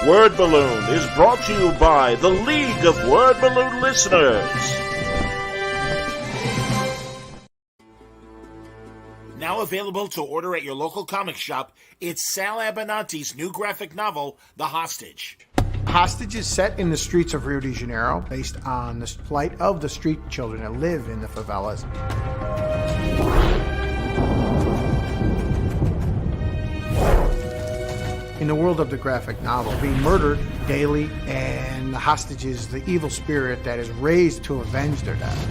Word Balloon is brought to you by the League of Word Balloon Listeners. Now available to order at your local comic shop, it's Sal Abenanti's new graphic novel, The Hostage. Hostage is set in the streets of Rio de Janeiro, based on the plight of the street children that live in the favelas. In the world of the graphic novel, being murdered daily, and the hostage is the evil spirit that is raised to avenge their death.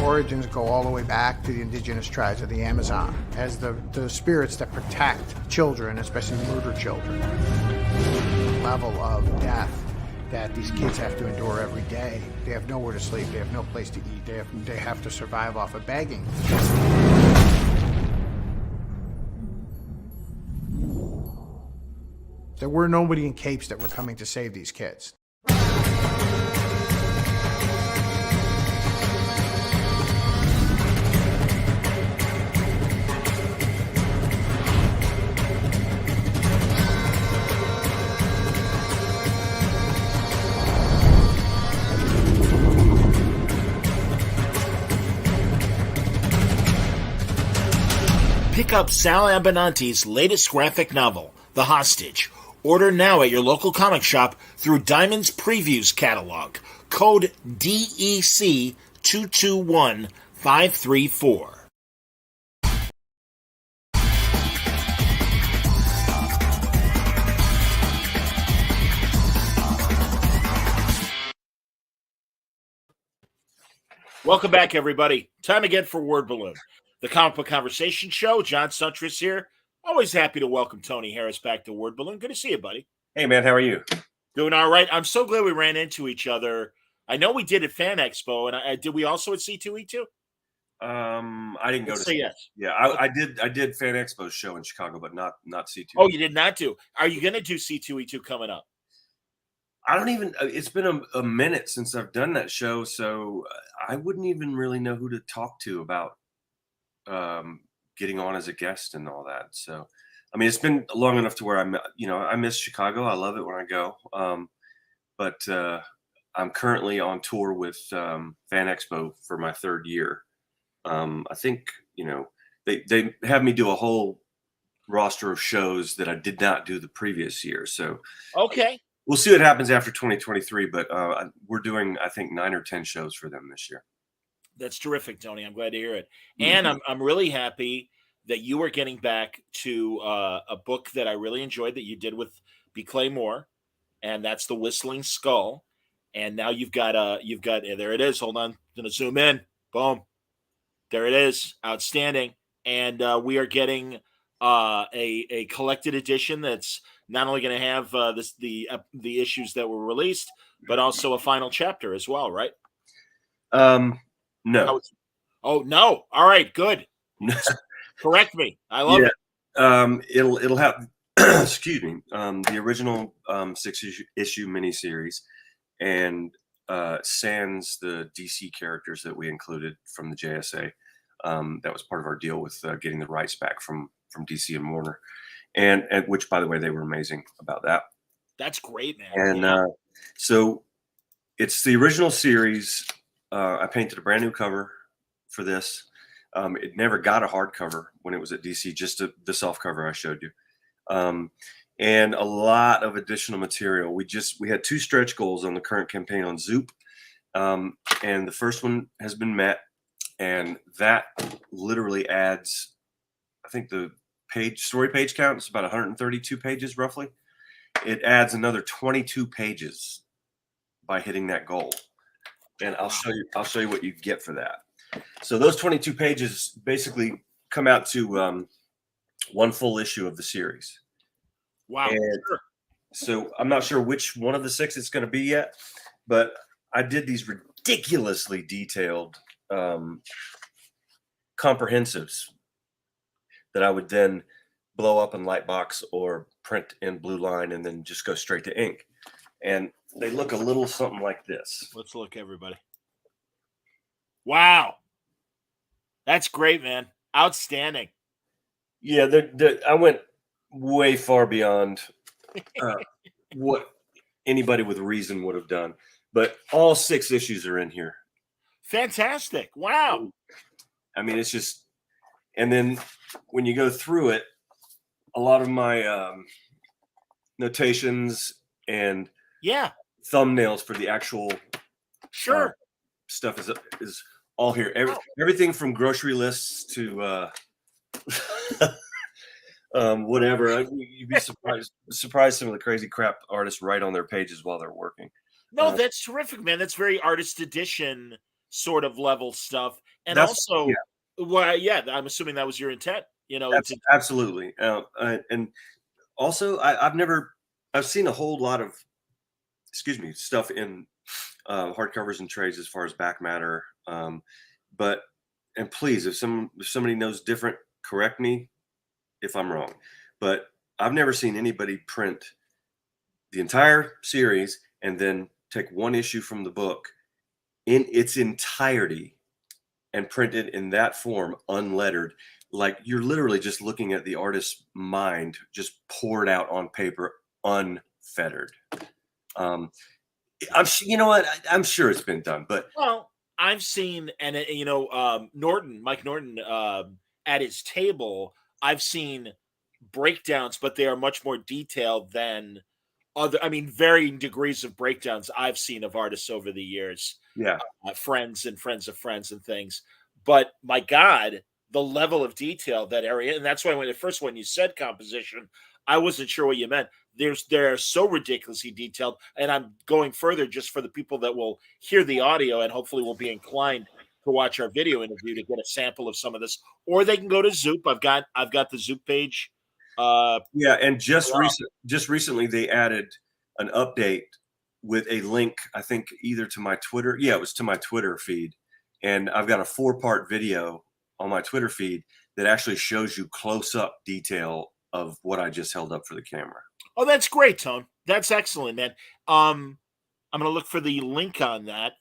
Origins go all the way back to the indigenous tribes of the Amazon as the spirits that protect children, especially murdered children. The level of death that these kids have to endure every day. They have nowhere to sleep. They have no place to eat. They have to survive off of begging. There were nobody in capes that were coming to save these kids. Pick up Sal Abenanti's latest graphic novel, The Hostage. Order now at your local comic shop through Diamond's Previews catalog. Code DEC221534. Welcome back, everybody. Time again for Word Balloon, the comic book conversation show. John Suntress here. Always happy to welcome Tony Harris back to Word Balloon. Good to see you, buddy. Hey, man. How are you? Doing all right. I'm so glad we ran into each other. I know we did at Fan Expo, and did we also at C2E2? I didn't go to say yes. Yeah, I did Fan Expo's show in Chicago, but not C2. Oh, you did not do. Are you going to do C2E2 coming up? I don't even. It's been a minute since I've done that show, so I wouldn't even really know who to talk to about getting on as a guest and all that. So, I mean, it's been long enough to where I miss Chicago. I love it when I go. But I'm currently on tour with Fan Expo for my third year. I think, they have me do a whole roster of shows that I did not do the previous year. So, okay. We'll see what happens after 2023, but we're doing, I think, 9 or 10 shows for them this year. That's terrific, Tony. I'm glad to hear it. And I'm really happy that you are getting back to a book that I really enjoyed that you did with B. Clay Moore, and that's The Whistling Skull. And now you've got there it is. Hold on, I'm gonna zoom in. Boom, there it is. Outstanding. And we are getting a collected edition that's not only going to have the issues that were released, but also a final chapter as well, right? No. Oh no! All right, good. Correct me. I love it. It'll have excuse me, the original 6-issue miniseries, and sans the DC characters that we included from the JSA. That was part of our deal with getting the rights back from DC and Warner, and which, by the way, they were amazing about that. That's great, man. And so it's the original series. I painted a brand new cover for this. It never got a hardcover when it was at DC, just the soft cover I showed you. And a lot of additional material. We had 2 stretch goals on the current campaign on Zoop. And the first one has been met. And that literally adds, I think the story page count is about 132 pages roughly. It adds another 22 pages by hitting that goal. And I'll show you what you get for that. So those 22 pages basically come out to one full issue of the series. Wow. And so I'm not sure which one of the 6 it's going to be yet, but I did these ridiculously detailed comprehensives that I would then blow up in Lightbox or print in Blue Line and then just go straight to ink. And they look a little something like this. Let's look, everybody. Wow. That's great, man. Outstanding. Yeah, I went way far beyond what anybody with reason would have done. But all 6 issues are in here. Fantastic! Wow. I mean, it's just, and then when you go through it, a lot of my notations and Yeah, thumbnails for the actual sure. stuff is all here. Everything from grocery lists to whatever. You'd be surprised some of the crazy crap artists write on their pages while they're working. No, that's terrific, man. That's very artist edition sort of level stuff. And That's also, well, yeah, I'm assuming that was your intent. absolutely. And also, I've seen a whole lot of, stuff in hardcovers and trades as far as back matter. But please, if somebody knows different, correct me if I'm wrong. But I've never seen anybody print the entire series and then take one issue from the book in its entirety and print it in that form, unlettered. Like you're literally just looking at the artist's mind just poured out on paper, unfettered. You know what? I'm sure it's been done, but Well, I've seen, and Mike Norton, at his table, I've seen breakdowns, but they are much more detailed than varying degrees of breakdowns I've seen of artists over the years. yeah, Friends and friends of friends and things. But my God, the level of detail that area, and that's why when you said composition, I wasn't sure what you meant. They're so ridiculously detailed, and I'm going further just for the people that will hear the audio and hopefully will be inclined to watch our video interview to get a sample of some of this, or they can go to Zoop. I've got the Zoop page. yeah, and just recently they added an update with a link, I think either to my Twitter. Yeah, it was to my Twitter feed, and I've got a 4-part video on my Twitter feed that actually shows you close-up detail of what I just held up for the camera. Oh, that's great, Tone. That's excellent, man. I'm going to look for the link on that,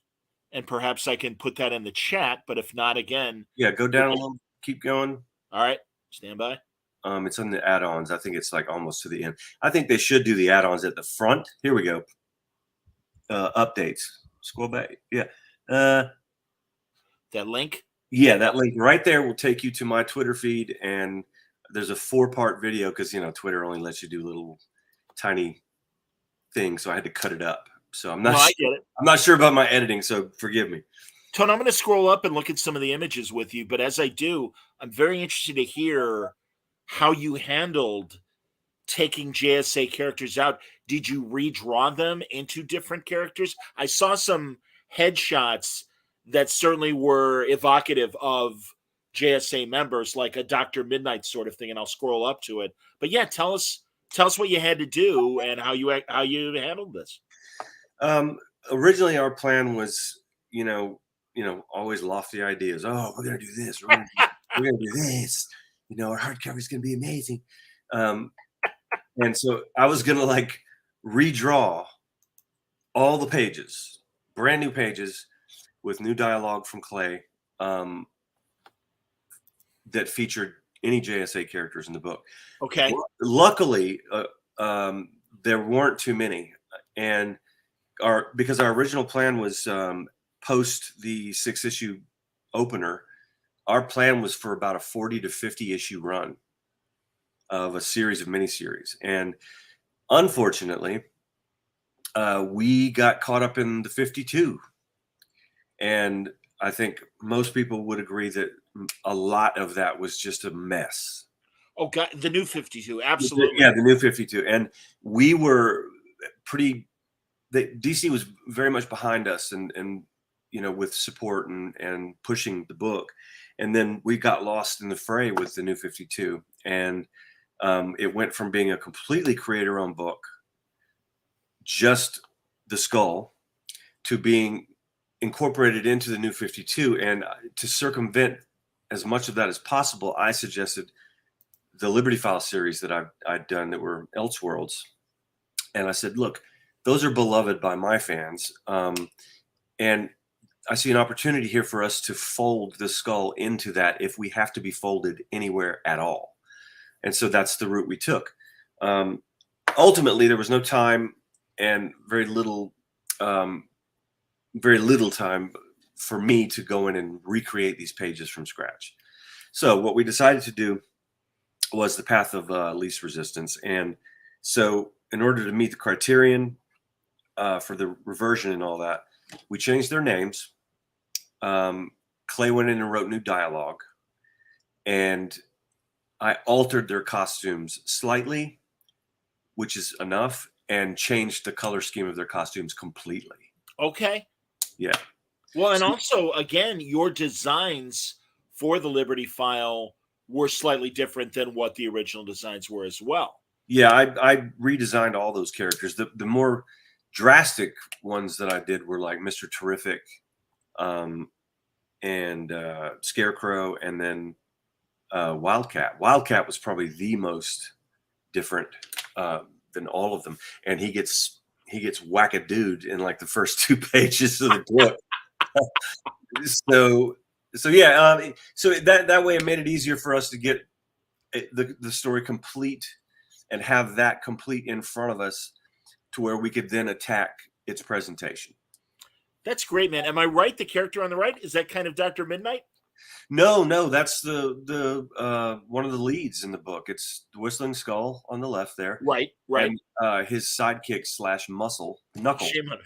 and perhaps I can put that in the chat. But if not, again, Yeah, go down a little, keep going. All right, stand by. It's on the add-ons. I think it's like almost to the end. I think they should do the add-ons at the front. Here we go. Updates. Scroll back. Yeah. That link? Yeah, that link right there will take you to my Twitter feed, and there's a 4-part video because Twitter only lets you do little tiny things, so I had to cut it up. So I'm not. I get it. I'm not sure about my editing, so forgive me. Tone, I'm going to scroll up and look at some of the images with you, but as I do, I'm very interested to hear how you handled taking JSA characters out. Did you redraw them into different characters? I saw some headshots that certainly were evocative of JSA members, like a Dr. Midnight sort of thing, and I'll scroll up to it. But yeah, tell us what you had to do and how you handled this. Originally, our plan was, always lofty ideas. Oh, we're gonna do this. We're gonna do this. Our hardcover is gonna be amazing. And so I was gonna redraw all the pages, brand new pages with new dialogue from Clay that featured any JSA characters in the book. Okay. Luckily, there weren't too many, and because our original plan was post the 6-issue opener, our plan was for about a 40 to 50 issue run of a series of miniseries, and unfortunately, we got caught up in the 52, and I think most people would agree that a lot of that was just a mess. Oh God, the new 52, absolutely. Yeah, the new 52, and we were DC was very much behind us, and with support and pushing the book, and then we got lost in the fray with the new 52, and it went from being a completely creator-owned book, just the skull, to being incorporated into the new 52. And to circumvent as much of that as possible, I suggested the Liberty File series that I'd done that were Elseworlds. And I said, look, those are beloved by my fans. And I see an opportunity here for us to fold the skull into that if we have to be folded anywhere at all. And so that's the route we took. Ultimately, there was no time and very little time for me to go in and recreate these pages from scratch. So what we decided to do was the path of least resistance. And so in order to meet the criterion for the reversion and all that, we changed their names. Clay went in and wrote new dialogue, and I altered their costumes slightly, which is enough, and changed the color scheme of their costumes completely. Okay. Yeah. Well, and also, again, your designs for the Liberty File were slightly different than what the original designs were as well. Yeah, I redesigned all those characters. The more drastic ones that I did were like Mr. Terrific, and Scarecrow, and then Wildcat. Wildcat was probably the most different than all of them, and he gets whack-a-dude in like the first 2 pages of the book. so yeah, so that way it made it easier for us to get the story complete and have that complete in front of us to where we could then attack its presentation. That's great, man. Am I right? The character on the right, is that kind of Dr. Midnight? No, that's the one of the leads in the book. It's the Whistling Skull on the left there. Right. And his sidekick / muscle, Knuckles. Shame on me.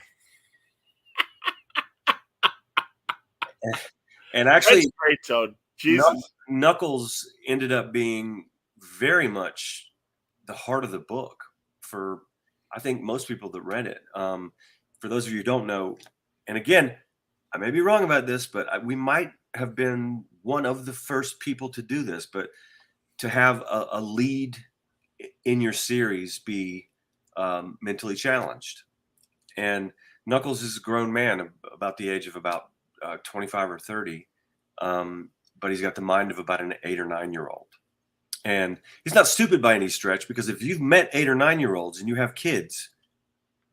And actually, That's great, Toad. Jesus. Knuckles ended up being very much the heart of the book for, I think, most people that read it. For those of you who don't know, and again, I may be wrong about this, but we might have been one of the first people to do this, but to have a lead in your series be mentally challenged. And Knuckles is a grown man about the age of about 25 or 30, but he's got the mind of about an 8 or 9-year-old. And he's not stupid by any stretch, because if you've met 8 or 9-year-olds and you have kids,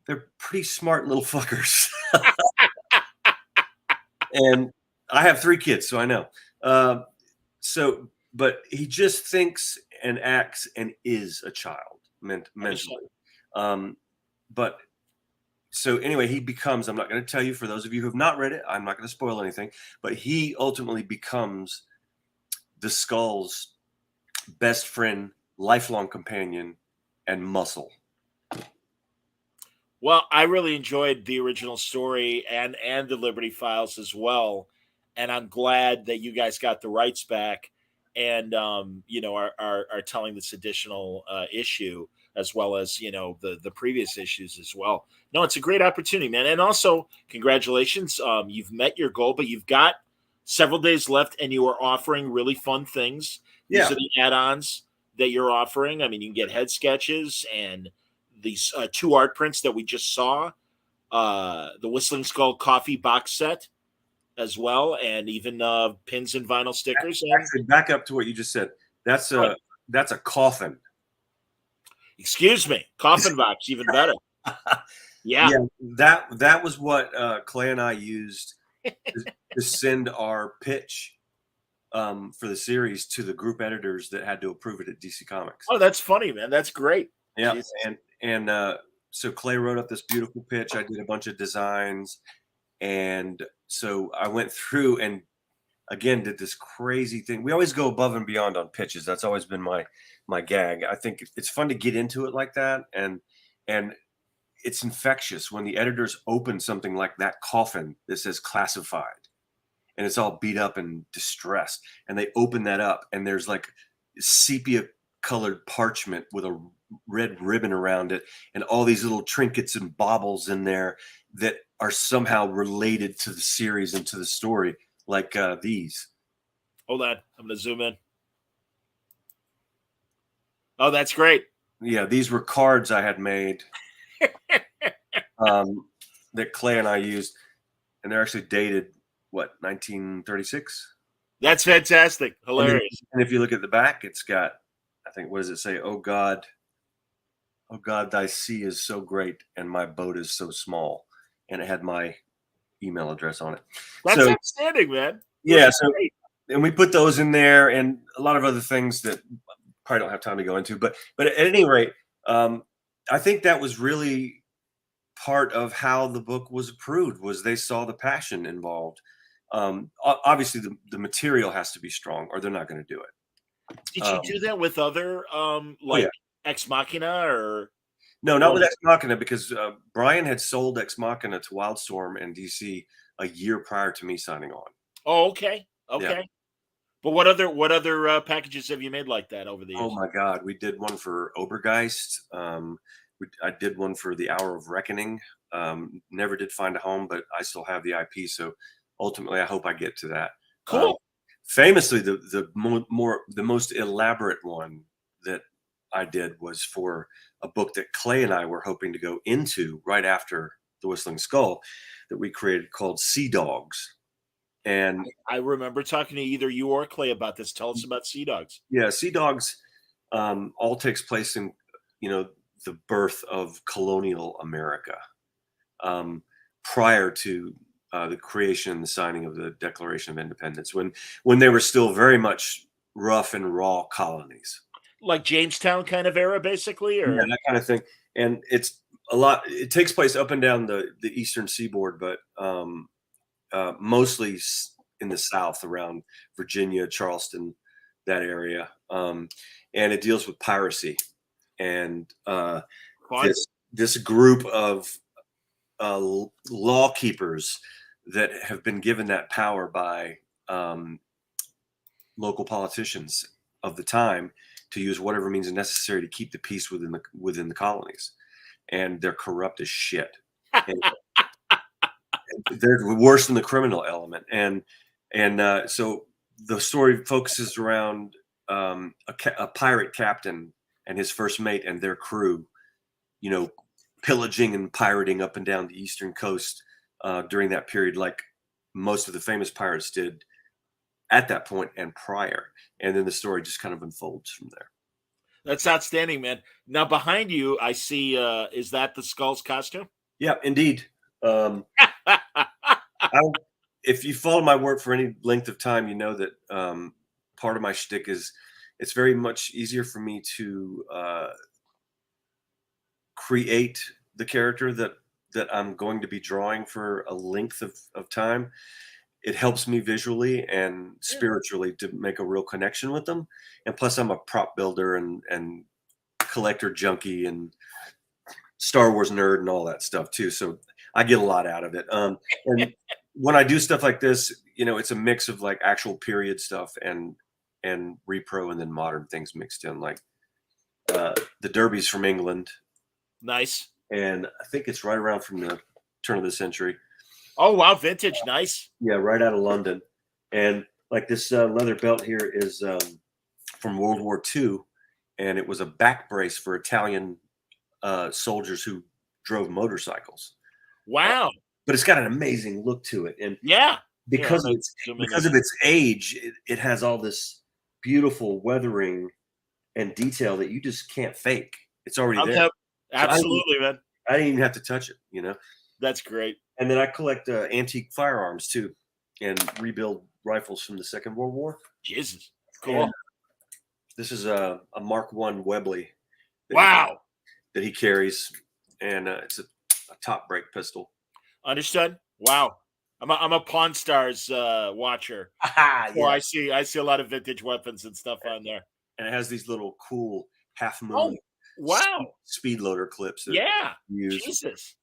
they're pretty smart little fuckers. And I have 3 kids, so I know. But he just thinks and acts and is a child mentally. But so anyway, he becomes, I'm not going to tell you, for those of you who have not read it, I'm not going to spoil anything, but he ultimately becomes the Skull's best friend, lifelong companion, and muscle. Well, I really enjoyed the original story and the Liberty Files as well, and I'm glad that you guys got the rights back, and are telling this additional issue, as well as the previous issues as well. No, it's a great opportunity, man, and also congratulations. You've met your goal, but you've got several days left, and you are offering really fun things. Yeah. These are the add-ons that you're offering. I mean, you can get head sketches and these 2 art prints that we just saw, the Whistling Skull coffee box set as well, and even pins and vinyl stickers. Actually, back up to what you just said. That's a coffin. Excuse me, coffin box, even better. Yeah, that was what Clay and I used to send our pitch for the series to the group editors that had to approve it at DC Comics. Oh, that's funny, man. That's great. Yeah, and so Clay wrote up this beautiful pitch. I did a bunch of designs, and so I went through and again did this crazy thing. We always go above and beyond on pitches. That's always been my gag. I think it's fun to get into it like that, and it's infectious when the editors open something like that coffin that says classified, and it's all beat up and distressed, and they open that up, and there's like sepia colored parchment with a red ribbon around it and all these little trinkets and baubles in there that are somehow related to the series and to the story, like these. Hold on, I'm gonna zoom in. Oh, that's great. Yeah, these were cards I had made that Clay and I used, and they're actually dated 1936. That's fantastic. Hilarious. And if you look at the back, it's got, I think, what does it say? Oh God, thy sea is so great, and my boat is so small. And it had my email address on it. That's outstanding, man. Yeah. And we put those in there, and a lot of other things that probably don't have time to go into. But at any rate, I think that was really part of how the book was approved, was they saw the passion involved. Obviously the material has to be strong or they're not going to do it. Did you do that with other Oh like yeah. Ex Machina or No, not with Ex Machina, because Brian had sold Ex Machina to Wildstorm and DC a year prior to me signing on. Oh, okay. Yeah. Okay. But what other packages have you made like that over the years? Oh my God, we did one for Obergeist. I did one for the Hour of Reckoning. Never did find a home, but I still have the IP. So ultimately, I hope I get to that. Cool. Famously, the most elaborate one that I did was for a book that Clay and I were hoping to go into right after The Whistling Skull, that we created, called Sea Dogs. And I remember talking to either you or Clay about this. Tell us about Sea Dogs. yeah, Sea Dogs all takes place in, the birth of colonial America, prior to the creation and the signing of the Declaration of Independence, when they were still very much rough and raw colonies. Like Jamestown kind of era, basically, or Yeah, that kind of thing. And it takes place up and down the eastern seaboard, but mostly in the South, around Virginia, Charleston, that area. And it deals with piracy and this group of law keepers that have been given that power by local politicians of the time to use whatever means necessary to keep the peace within the colonies, and they're corrupt as shit. And they're worse than the criminal element, and so the story focuses around a pirate captain and his first mate and their crew, pillaging and pirating up and down the eastern coast during that period, like most of the famous pirates did at that point and prior. And then the story just kind of unfolds from there. That's outstanding, man. Now behind you, I see. Is that the Skull's costume? Yeah, indeed. If you follow my work for any length of time, you know that part of my shtick is it's very much easier for me to create the character that I'm going to be drawing for a length of time. It helps me visually and spiritually to make a real connection with them. And plus, I'm a prop builder and collector junkie and Star Wars nerd and all that stuff too. So I get a lot out of it. And when I do stuff like this, it's a mix of like actual period stuff and repro and then modern things mixed in, like the Derby's from England. Nice. And I think it's right around from the turn of the century. Oh, wow. Vintage. Nice. Yeah, right out of London. And like this leather belt here is from World War II. And it was a back brace for Italian soldiers who drove motorcycles. Wow. But it's got an amazing look to it. And yeah, because of its age, it has all this beautiful weathering and detail that you just can't fake. It's already there. Absolutely, man. I didn't even have to touch it, That's great. And then I collect antique firearms too, and rebuild rifles from the Second World War. Jesus, cool. And this is a Mark I Webley. Wow. That he carries, and it's a top break pistol. Understood. Wow. I'm a Pawn Stars watcher. Yeah. So I see a lot of vintage weapons and stuff on there. And it has these little cool half moon speed loader clips that use. Jesus.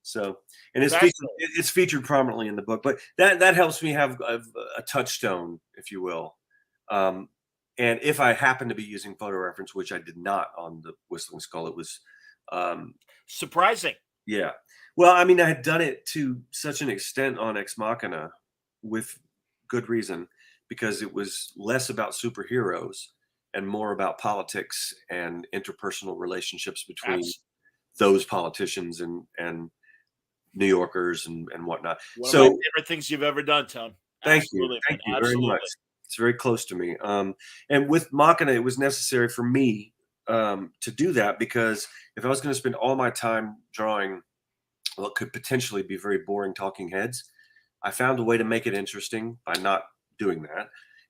So, and it's featured prominently in the book, but that helps me have a touchstone, if you will. And if I happen to be using photo reference, which I did not on the Whistling Skull, it was surprising. Yeah. Well, I mean, I had done it to such an extent on Ex Machina with good reason, because it was less about superheroes and more about politics and interpersonal relationships between those politicians and New Yorkers and whatnot. One of my favorite things you've ever done, Tom. Thank you very much. It's very close to me. And with Machina, it was necessary for me to do that, because if I was going to spend all my time drawing what could potentially be very boring talking heads, I found a way to make it interesting by not doing that,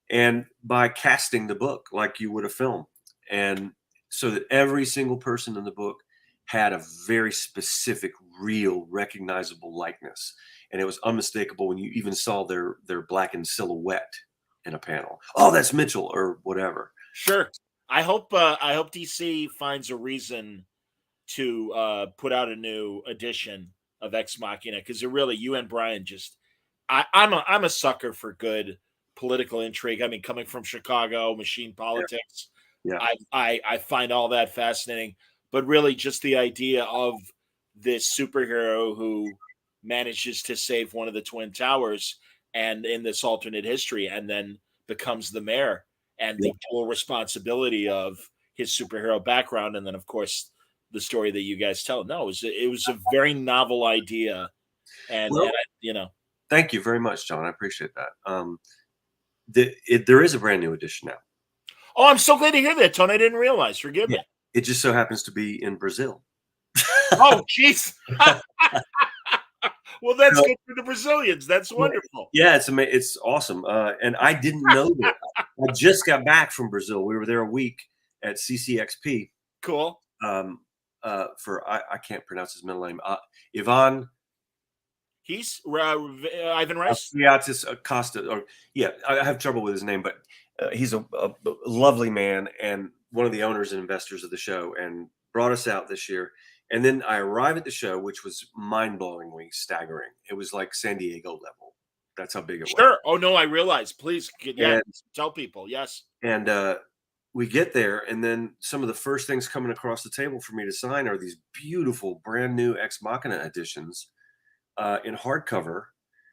and by casting the book like you would a film, and so that every single person in the book had a very specific, real, recognizable likeness, and it was unmistakable when you even saw their blackened silhouette in a panel. Oh, that's Mitchell or whatever. Sure. I hope DC finds a reason to put out a new edition of Ex Machina, because it really, you and Brian just, I'm a sucker for good political intrigue. I mean, coming from Chicago, machine Yeah, politics, yeah, I find all that fascinating. But really, just the idea of this superhero who manages to save one of the Twin Towers, and in this alternate history, and then becomes the mayor, and yeah. the dual responsibility of his superhero background, and then of course the story that you guys tell. No, it was a very novel idea, and Well, I, you know. thank you very much, John. I appreciate that. There is a brand new edition now. Oh, I'm so glad to hear that, Tony. I didn't realize. Forgive Yeah. me. It just so happens to be in Brazil. Oh, jeez. Well, that's So, good for the Brazilians. That's wonderful. yeah, it's awesome. And I didn't know that. I just got back from Brazil. We were there a week at CCXP. Cool. For I can't pronounce his middle name. Ivan He's Ivan Rice. Piatis Acosta. Or yeah, I have trouble with his name, but he's a lovely man and one of the owners and investors of the show, and brought us out this year. And then I arrived at the show, which was mind-blowingly staggering. It was like San Diego level. That's how big it was. Sure. Oh no, I realize. Please, yeah, And, tell people. Yes. and we get there, and then some of the first things coming across the table for me to sign are these beautiful, brand new Ex Machina editions in hardcover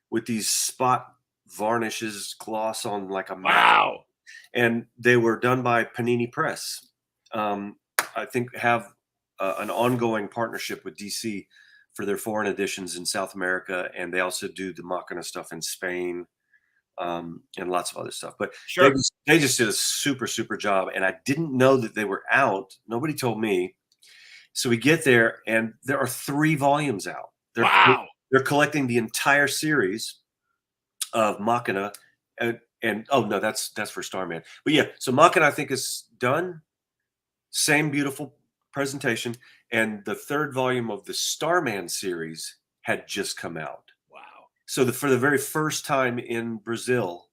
with these spot varnishes, gloss on like a matte. Wow. And they were done by Panini Press. I think have an ongoing partnership with DC for their foreign editions in South America, and they also do the Machina stuff in Spain, and lots of other stuff. But Sure. they just did a super job, and I didn't know that they were out. Nobody told me. So we get there, and there are 3 volumes out. Wow. They're collecting the entire series of Machina, and oh no, that's for Starman. But yeah, so Machina I think is done. Same beautiful presentation, and the 3rd volume of the Starman series had just come out. Wow. So for the very first time in Brazil,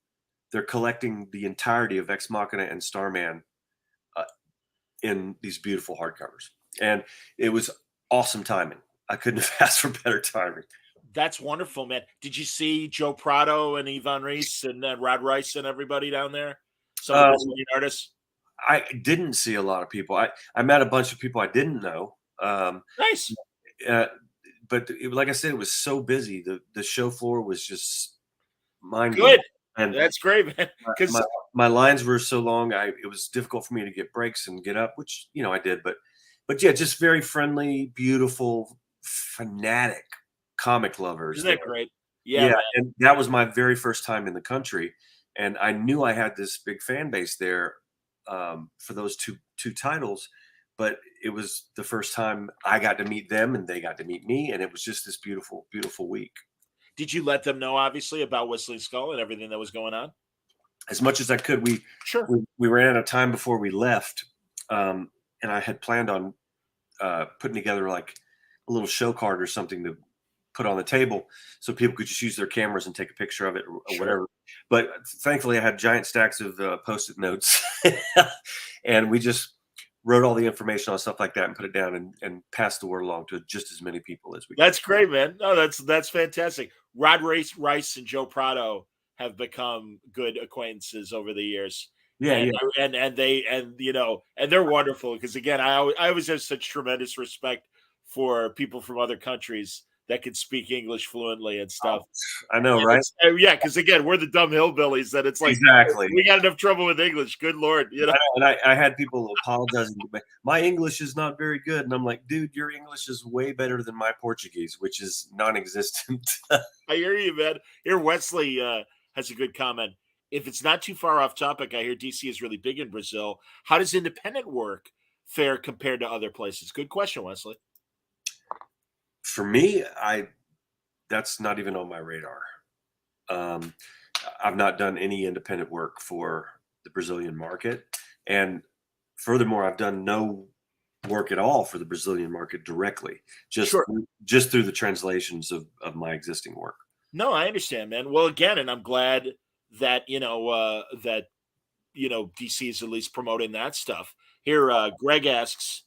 they're collecting the entirety of Ex Machina and Starman in these beautiful hardcovers, and it was awesome timing. I couldn't have asked for better timing. That's wonderful, man. Did you see Joe Prado and Ivan Reis and Rod Rice and everybody down there? Some of the Brazilian artists. I didn't see a lot of people. I met a bunch of people I didn't know. Nice. But like I said, it was so busy. The show floor was just mind Good. And that's great, man. Because my lines were so long, it was difficult for me to get breaks and get up, which I did. But yeah, just very friendly, beautiful, fanatic comic lovers. Isn't that great? Yeah. And that was my very first time in the country, and I knew I had this big fan base there for those two titles. But it was the first time I got to meet them, and they got to meet me, and it was just this beautiful, beautiful week. Did you let them know, obviously, about Whistling Skull and everything that was going on? As much as I could. We ran out of time before we left, and I had planned on putting together like a little show card or something to put on the table so people could just use their cameras and take a picture of it or whatever. But thankfully, I had giant stacks of Post-it notes, and we just wrote all the information on stuff like that and put it down and passed the word along to just as many people as we could. That's great, man. No, that's fantastic. Rod Rice and Joe Prado have become good acquaintances over the years. And they're wonderful, because again, I always have such tremendous respect for people from other countries that can speak English fluently and stuff. I know, right? Yeah, because again, we're the dumb hillbillies that it's like, exactly, we got enough trouble with English. Good Lord, And I had people apologizing. My English is not very good, and I'm like, dude, your English is way better than my Portuguese, which is non-existent. I hear you, man. Here, Wesley has a good comment. If it's not too far off topic, I hear DC is really big in Brazil. How does independent work fare compared to other places? Good question, Wesley. For me, that's not even on my radar. I've not done any independent work for the Brazilian market, and furthermore, I've done no work at all for the Brazilian market directly, Sure. just through the translations of my existing work. No, I understand, man. Well, again, and I'm glad that DC is at least promoting that stuff. Here, Greg asks,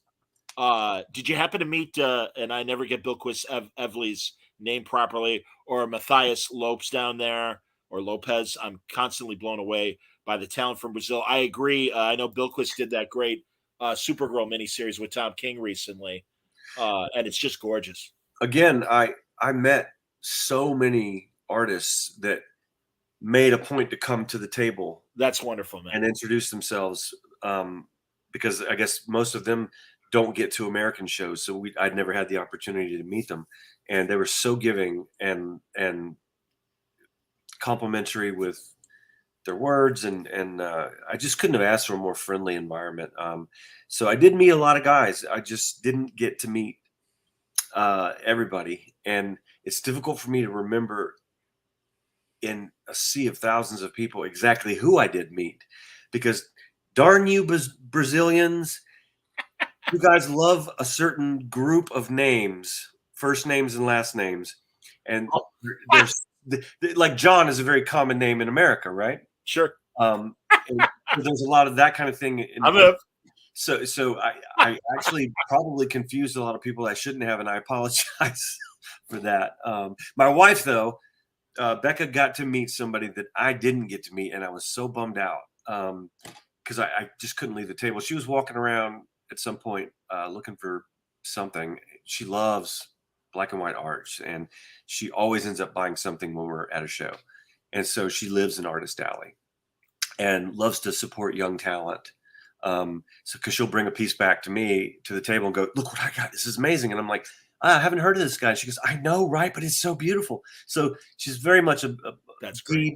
did you happen to meet and I never get Bilquist Evely's name properly, or Matthias Lopes down there, or Lopez? I'm constantly blown away by the talent from Brazil. I agree. I know Bilquist did that great Supergirl miniseries with Tom King recently, and it's just gorgeous. Again, I met so many artists that made a point to come to the table. That's wonderful, man. And introduce themselves, because I guess most of them don't get to American shows, so I'd never had the opportunity to meet them, and they were so giving and complimentary with their words, and I just couldn't have asked for a more friendly environment. So I did meet a lot of guys. I just didn't get to meet everybody, and it's difficult for me to remember in a sea of thousands of people exactly who I did meet, because darn you Brazilians, you guys love a certain group of names, first names and last names, and there's like John is a very common name in America, right? Sure. And there's a lot of that kind of thing. So I actually probably confused a lot of people I shouldn't have, and I apologize for that. My wife, though, Becca, got to meet somebody that I didn't get to meet, and I was so bummed out because I just couldn't leave the table. She was walking around at some point looking for something. She loves black and white arts, and she always ends up buying something when we're at a show. And so she lives in Artist Alley and loves to support young talent. So because she'll bring a piece back to me to the table and go, look what I got. This is amazing. And I'm like, I haven't heard of this guy. She goes, I know, right? But it's so beautiful. So she's very much a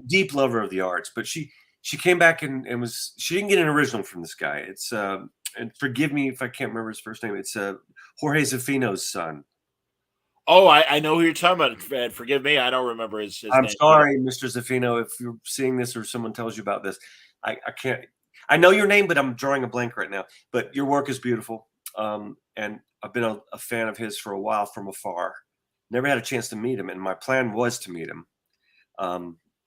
deep lover of the arts. But she came back and she didn't get an original from this guy. It's and forgive me if I can't remember his first name. It's Jorge Zafino's son. Oh, I know who you're talking about. And forgive me, I don't remember his I'm name. sorry, Mr. Zafino, if you're seeing this or someone tells you about this. I can't. I know your name, but I'm drawing a blank right now. But your work is beautiful. And I've been a fan of his for a while from afar. Never had a chance to meet him, and my plan was to meet him,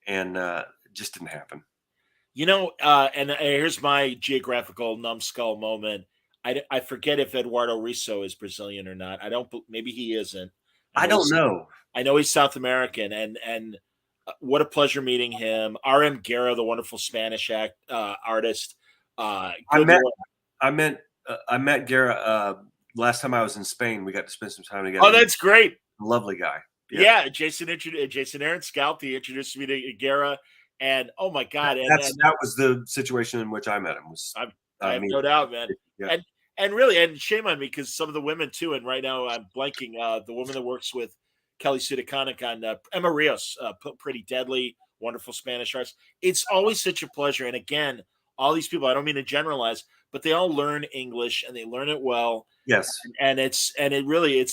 and it just didn't happen. And here's my geographical numbskull moment. I forget if Eduardo Risso is Brazilian or not. Maybe he isn't. I don't know. I know he's South American, and what a pleasure meeting him. R.M. Guerra, the wonderful Spanish artist. I met Guerra last time I was in Spain. We got to spend some time together. Oh, that's great. Lovely guy. Yeah, Jason Aaron Scalpi introduced me to Guerra, and oh my God, that was the situation in which I met him. I have no doubt, man. Yeah. And really, and shame on me because some of the women too. And right now I'm blanking. The woman that works with Kelly Sudaconic on Emma Rios, Pretty Deadly, wonderful Spanish artist. It's always such a pleasure. And again, all these people, I don't mean to generalize, but they all learn English and they learn it well. Yes. And it's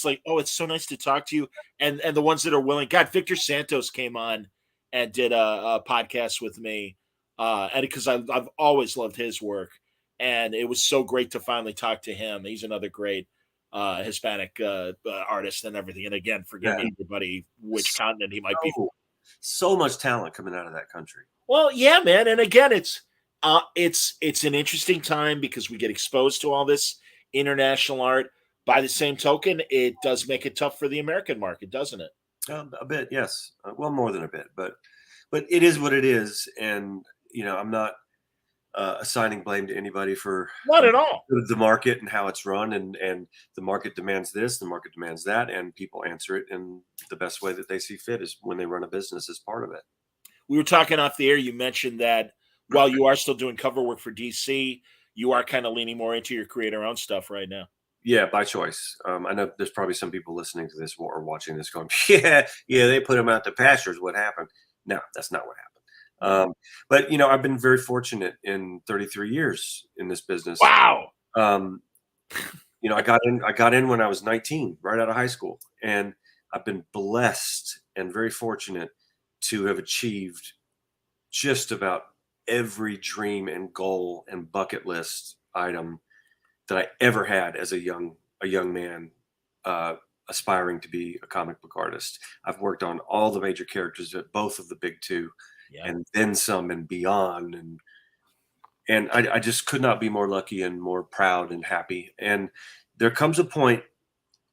like, oh, it's so nice to talk to you. And the ones that are willing. God, Victor Santos came on and did a podcast with me. And because I've always loved his work. And it was so great to finally talk to him. He's another great Hispanic artist and everything. And again, forgive me, everybody, which continent he might be from. So much talent coming out of that country. Well, yeah, man. And again, it's an interesting time because we get exposed to all this international art. By the same token, it does make it tough for the American market, doesn't it? A bit, yes. Well, more than a bit, but it is what it is. And I'm not assigning blame to anybody for not at all the market and how it's run, and the market demands this, the market demands that, and people answer it in the best way that they see fit is when they run a business as part of it. We were talking off the air. You mentioned that while you are still doing cover work for DC, you are kind of leaning more into your create our own stuff right now. Yeah, by choice. I know there's probably some people listening to this or watching this going, yeah, they put them out to pastures. What happened? No, that's not what happened. But I've been very fortunate in 33 years in this business. Wow. I got in when I was 19, right out of high school, and I've been blessed and very fortunate to have achieved just about every dream and goal and bucket list item that I ever had as a young man aspiring to be a comic book artist. I've worked on all the major characters at both of the big two, Yeah. and then some and beyond, and I just could not be more lucky and more proud and happy. And there comes a point.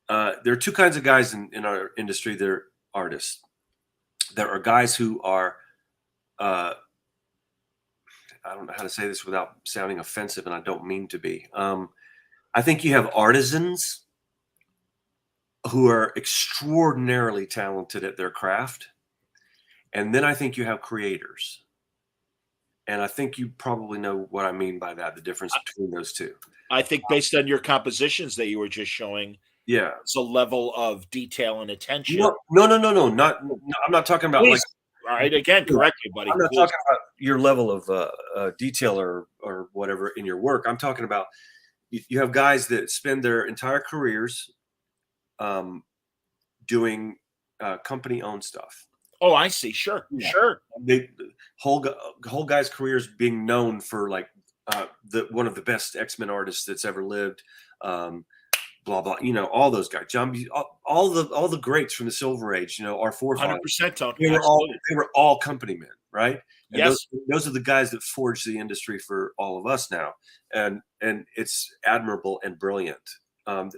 There are two kinds of guys in our industry. They're artists. There are guys who are, I don't know how to say this without sounding offensive, and I don't mean to be. I think you have artisans who are extraordinarily talented at their craft. And then I think you have creators. And I think you probably know what I mean by that, the difference between those two. I think based on your compositions that you were just showing, Yeah. it's a level of detail and attention. No. Not, I'm not talking about Please. All right, again, correct me, buddy. I'm not talking about your level of detail or whatever in your work. I'm talking about you have guys that spend their entire careers doing company-owned stuff. Oh, I see. Sure, sure. The whole guy's career is being known for like one of the best X-Men artists that's ever lived. Blah blah, all those guys, John, all the greats from the Silver Age, our forefathers. 100%, Tony. They were all company men, right? And yes, those are the guys that forged the industry for all of us now, and it's admirable and brilliant. A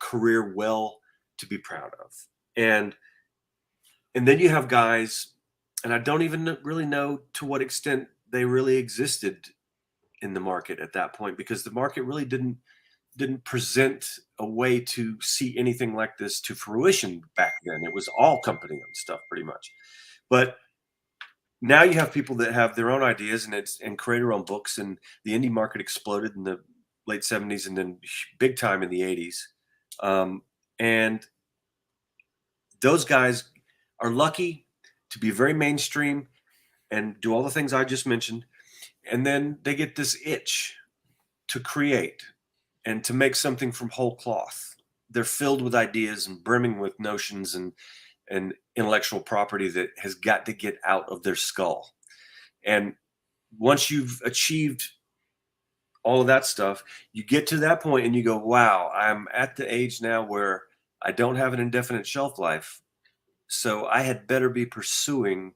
career well to be proud of, and then you have guys, and I don't even really know to what extent they really existed in the market at that point, because the market really didn't present a way to see anything like this to fruition back then. It was all company owned stuff pretty much. But now you have people that have their own ideas and create their own books, and the indie market exploded in the late 70s and then big time in the 80s. And those guys are lucky to be very mainstream and do all the things I just mentioned. And then they get this itch to create and to make something from whole cloth. They're filled with ideas and brimming with notions and intellectual property that has got to get out of their skull. And once you've achieved all of that stuff, you get to that point and you go, wow, I'm at the age now where I don't have an indefinite shelf life. So I had better be pursuing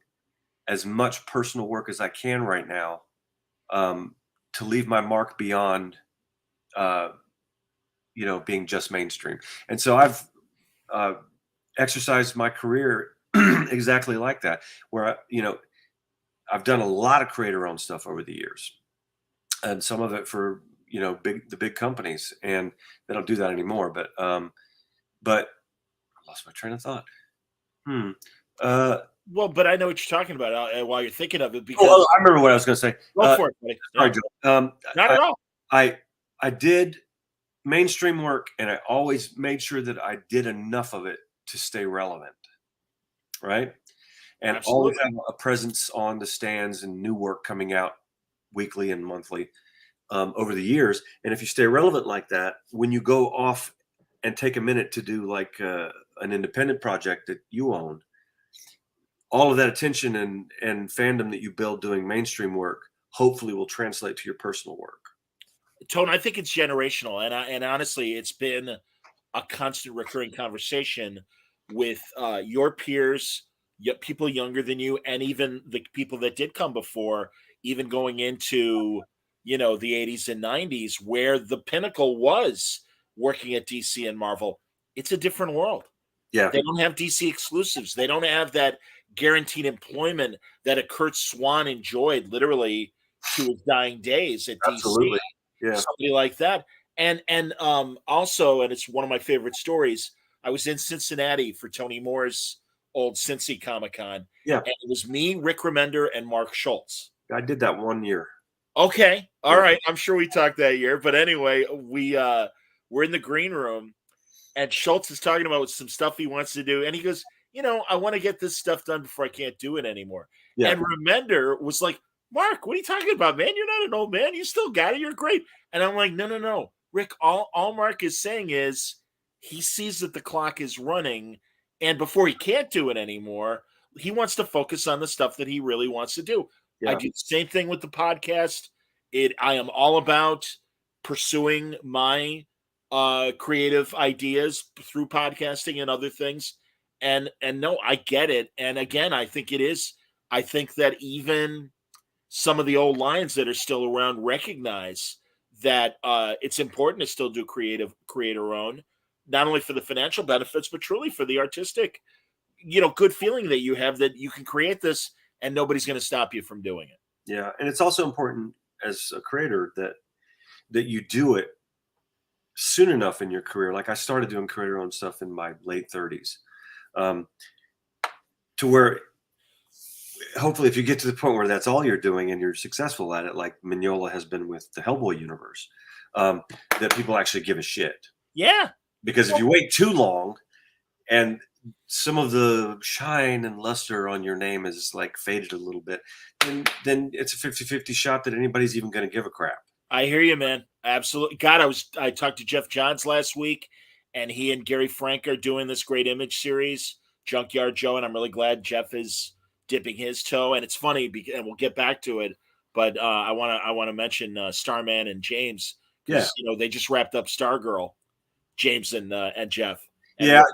as much personal work as I can right now, to leave my mark beyond, being just mainstream. And so I've exercised my career exactly like that, where I've done a lot of creator-owned stuff over the years, and some of it for the big companies, and they don't do that anymore. But I lost my train of thought. Well, but I know what you're talking about while you're thinking of it. Because I remember what I was going to say. Go for it, buddy. Sorry, Joe. Not at all. I did mainstream work, and I always made sure that I did enough of it to stay relevant, right? And Absolutely. always have a presence on the stands and new work coming out weekly and monthly over the years. And if you stay relevant like that, when you go off and take a minute to do like an independent project that you own, all of that attention and fandom that you build doing mainstream work hopefully will translate to your personal work. Tone, I think it's generational, and honestly, it's been a constant recurring conversation with your peers, people younger than you, and even the people that did come before, even going into the 80s and 90s, where the pinnacle was working at DC and Marvel. It's a different world. Yeah, they don't have DC exclusives. They don't have that guaranteed employment that a Kurt Swan enjoyed literally to his dying days at absolutely. DC. Yeah, Somebody like that. And also, and it's one of my favorite stories, I was in Cincinnati for Tony Moore's old Cincy Comic-Con. Yeah. And it was me, Rick Remender, and Mark Schultz. I did that one year. Okay. All right. I'm sure we talked that year. But anyway, we're in the green room, and Schultz is talking about some stuff he wants to do. And he goes, I want to get this stuff done before I can't do it anymore. Yeah. And Remender was like, Mark, what are you talking about, man? You're not an old man. You still got it. You're great. And I'm like, no. Rick, all Mark is saying is he sees that the clock is running, and before he can't do it anymore, he wants to focus on the stuff that he really wants to do. Yeah. I do the same thing with the podcast. I am all about pursuing my creative ideas through podcasting and other things. And no, I get it. And again, I think that even some of the old lines that are still around recognize that it's important to still do creator own, not only for the financial benefits, but truly for the artistic, good feeling that you have that you can create this and nobody's going to stop you from doing it. Yeah. And it's also important as a creator that you do it soon enough in your career. Like I started doing creator owned stuff in my late 30s, to where hopefully if you get to the point where that's all you're doing and you're successful at it, like Mignola has been with the Hellboy universe, that people actually give a shit. Yeah. Because if you wait too long and some of the shine and luster on your name is like faded a little bit, then it's a 50-50 shot that anybody's even going to give a crap. I hear you, man. Absolutely. God, I talked to Jeff Johns last week, and he and Gary Frank are doing this great image series, Junkyard Joe, and I'm really glad Jeff is dipping his toe. And it's funny, and we'll get back to it, but I want to mention Starman and James, because they just wrapped up Stargirl, James and Jeff. And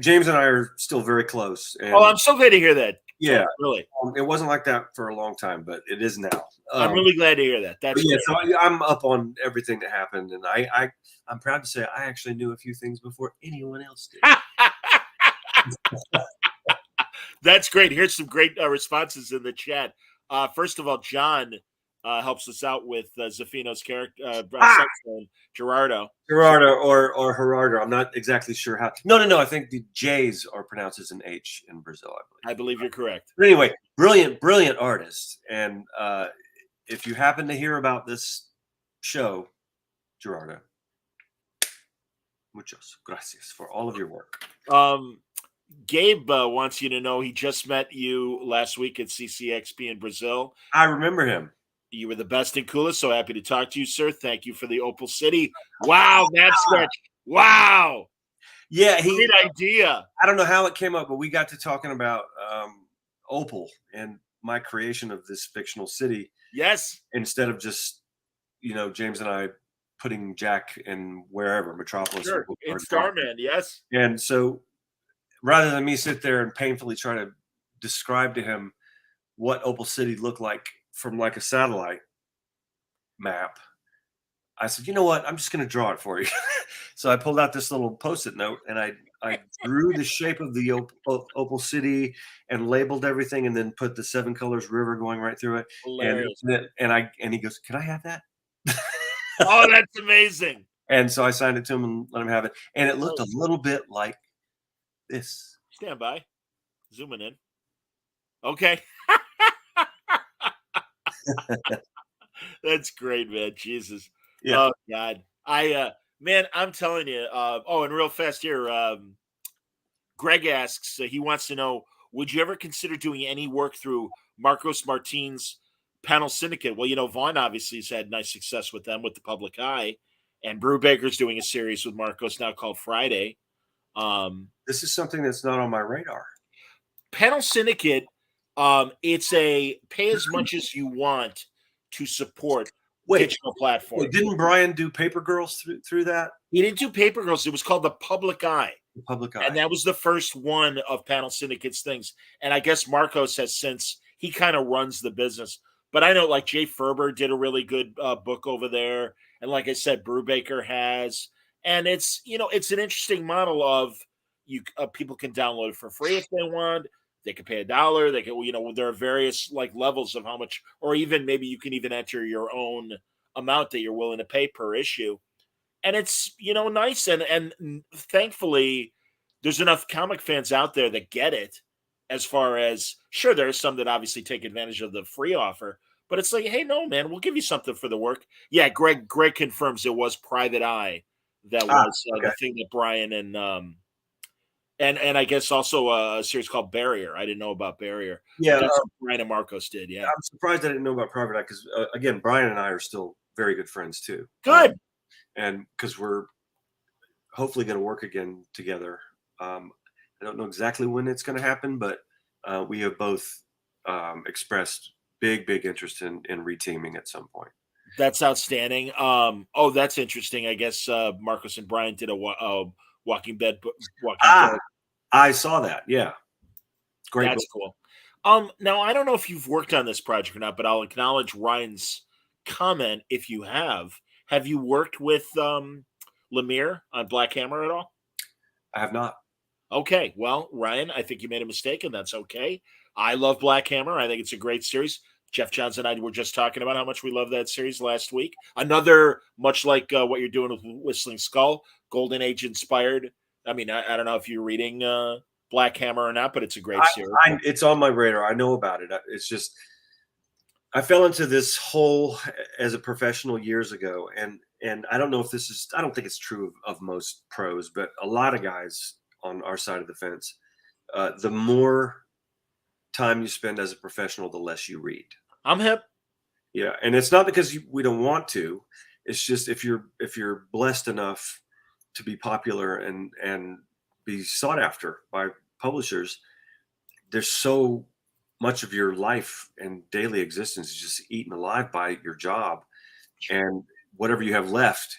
James and I are still very close. And I'm so glad to hear that. Yeah, really. It wasn't like that for a long time, but it is now. I'm really glad to hear that. That's so I'm up on everything that happened, and I'm proud to say I actually knew a few things before anyone else did. That's great. Here's some great responses in the chat. First of all, John helps us out with Zafino's character, Gerardo. Or Gerardo. I'm not exactly sure how. No. I think the J's are pronounced as an H in Brazil, I believe you're correct. But anyway, brilliant artist. And if you happen to hear about this show, Gerardo, muchas gracias for all of your work. Gabe wants you to know he just met you last week at CCXP in Brazil. I remember him. You were the best and coolest. So happy to talk to you, sir. Thank you for the Opal City. Wow, Matt Sketch. Wow. Yeah, great idea. I don't know how it came up, but we got to talking about Opal and my creation of this fictional city. Yes. Instead of just, James and I putting Jack in wherever, Metropolis. Sure. In Starman, yes. And so rather than me sit there and painfully try to describe to him what Opal City looked like from like a satellite map, I said, you know what? I'm just going to draw it for you. So I pulled out this little Post-it note and I drew the shape of the Opal City and labeled everything, and then put the 7 Colors River going right through it. Hilarious. And he goes, "Can I have that?" Oh, that's amazing. And so I signed it to him and let him have it. And it looked a little bit like this. Stand by. Zooming in. Okay. That's great, man. Jesus. Yeah. Oh God. I'm telling you. And real fast here. Greg asks. He wants to know: would you ever consider doing any work through Marcos Martin's Panel Syndicate? Well, Vaughn obviously has had nice success with them with the Public Eye, and Brubaker's doing a series with Marcos now called Friday. This is something that's not on my radar. Panel Syndicate. It's a pay as much as you want to support digital platform. Didn't Brian do Paper Girls through that? He didn't do Paper Girls. It was called the Public Eye. The Public Eye. And that was the first one of Panel Syndicate's things. And I guess Marcos has since, he kind of runs the business. But I know like Jay Ferber did a really good book over there. And like I said, Brubaker has. And it's, it's an interesting model of people can download it for free if they want. They can pay $1. They can, there are various like levels of how much, or even maybe you can even enter your own amount that you're willing to pay per issue. And it's, nice. And thankfully there's enough comic fans out there that get it, as far as, sure, there are some that obviously take advantage of the free offer, but it's like, hey, no, man, we'll give you something for the work. Yeah. Greg confirms it was Private Eye. That was the thing that Brian and I guess also a series called Barrier. I didn't know about Barrier. Yeah, Brian and Marcos did. Yeah, I'm surprised I didn't know about Private Eye because again, Brian and I are still very good friends too. Good, and because we're hopefully going to work again together. I don't know exactly when it's going to happen, but we have both expressed big interest in reteaming at some point. That's outstanding. Oh, that's interesting. I guess Marcus and Brian did a Walking Dead. Walking Ah, Dead. I saw that. Yeah, great book. That's cool. Now I don't know if you've worked on this project or not, but I'll acknowledge Ryan's comment if you have. Have you worked with Lemire on Black Hammer at all? I have not. Okay, well, Ryan, I think you made a mistake, and that's okay. I love Black Hammer. I think it's a great series. Jeff Johns and I were just talking about how much we love that series last week. Another, much like what you're doing with Whistling Skull, Golden Age inspired. I mean, I don't know if you're reading Black Hammer or not, but it's a great series. It's on my radar. I know about it. It's just I fell into this hole as a professional years ago, and I don't know if this is. I don't think it's true of most pros, but a lot of guys on our side of the fence, the more time you spend as a professional, the less you read. I'm hip. Yeah, and it's not because we don't want to. It's just if you're blessed enough to be popular and be sought after by publishers, there's so much of your life and daily existence is just eaten alive by your job, and whatever you have left,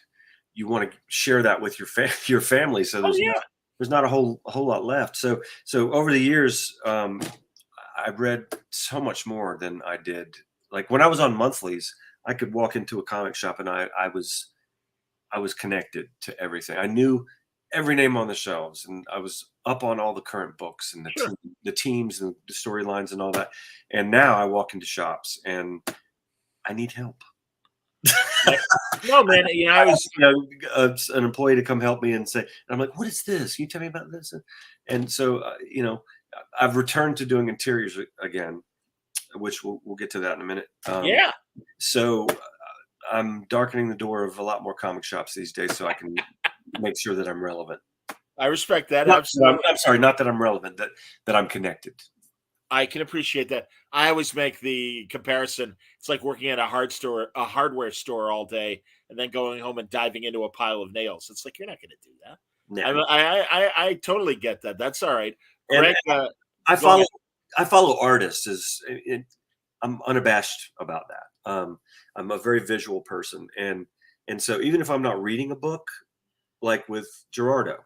you want to share that with your family. So there's not a whole lot left. So over the years, I've read so much more than I did. Like when I was on monthlies, I could walk into a comic shop and I was connected to everything. I knew every name on the shelves, and I was up on all the current books and the teams and the storylines and all that. And now I walk into shops and I need help. No, man. I was an employee to come help me and say, and I'm like, what is this? Can you tell me about this? And so, I've returned to doing interiors again, which we'll get to that in a minute. Yeah. So I'm darkening the door of a lot more comic shops these days so I can make sure that I'm relevant. I respect that. I'm sorry, not that I'm relevant, that I'm connected. I can appreciate that. I always make the comparison. It's like working at a hardware store all day, and then going home and diving into a pile of nails. It's like you're not going to do that. No. I totally get that. That's all right. Greg, I follow artists. I'm unabashed about that. I'm a very visual person, and so even if I'm not reading a book, like with Gerardo,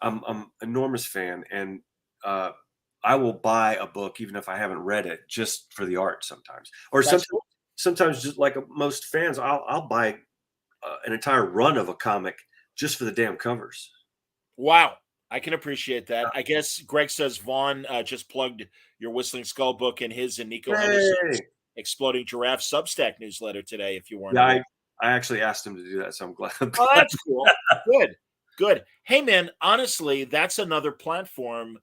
I'm an enormous fan, and I will buy a book even if I haven't read it just for the art sometimes. Or sometimes just like most fans, I'll buy an entire run of a comic just for the damn covers. Wow. I can appreciate that. I guess Greg says Vaughn just plugged your Whistling Skull book in his and Nico Henderson's Exploding Giraffe Substack newsletter today, if you weren't. Yeah, I actually asked him to do that, so I'm glad. Oh, that's cool. Good. Hey, man, honestly, that's another platform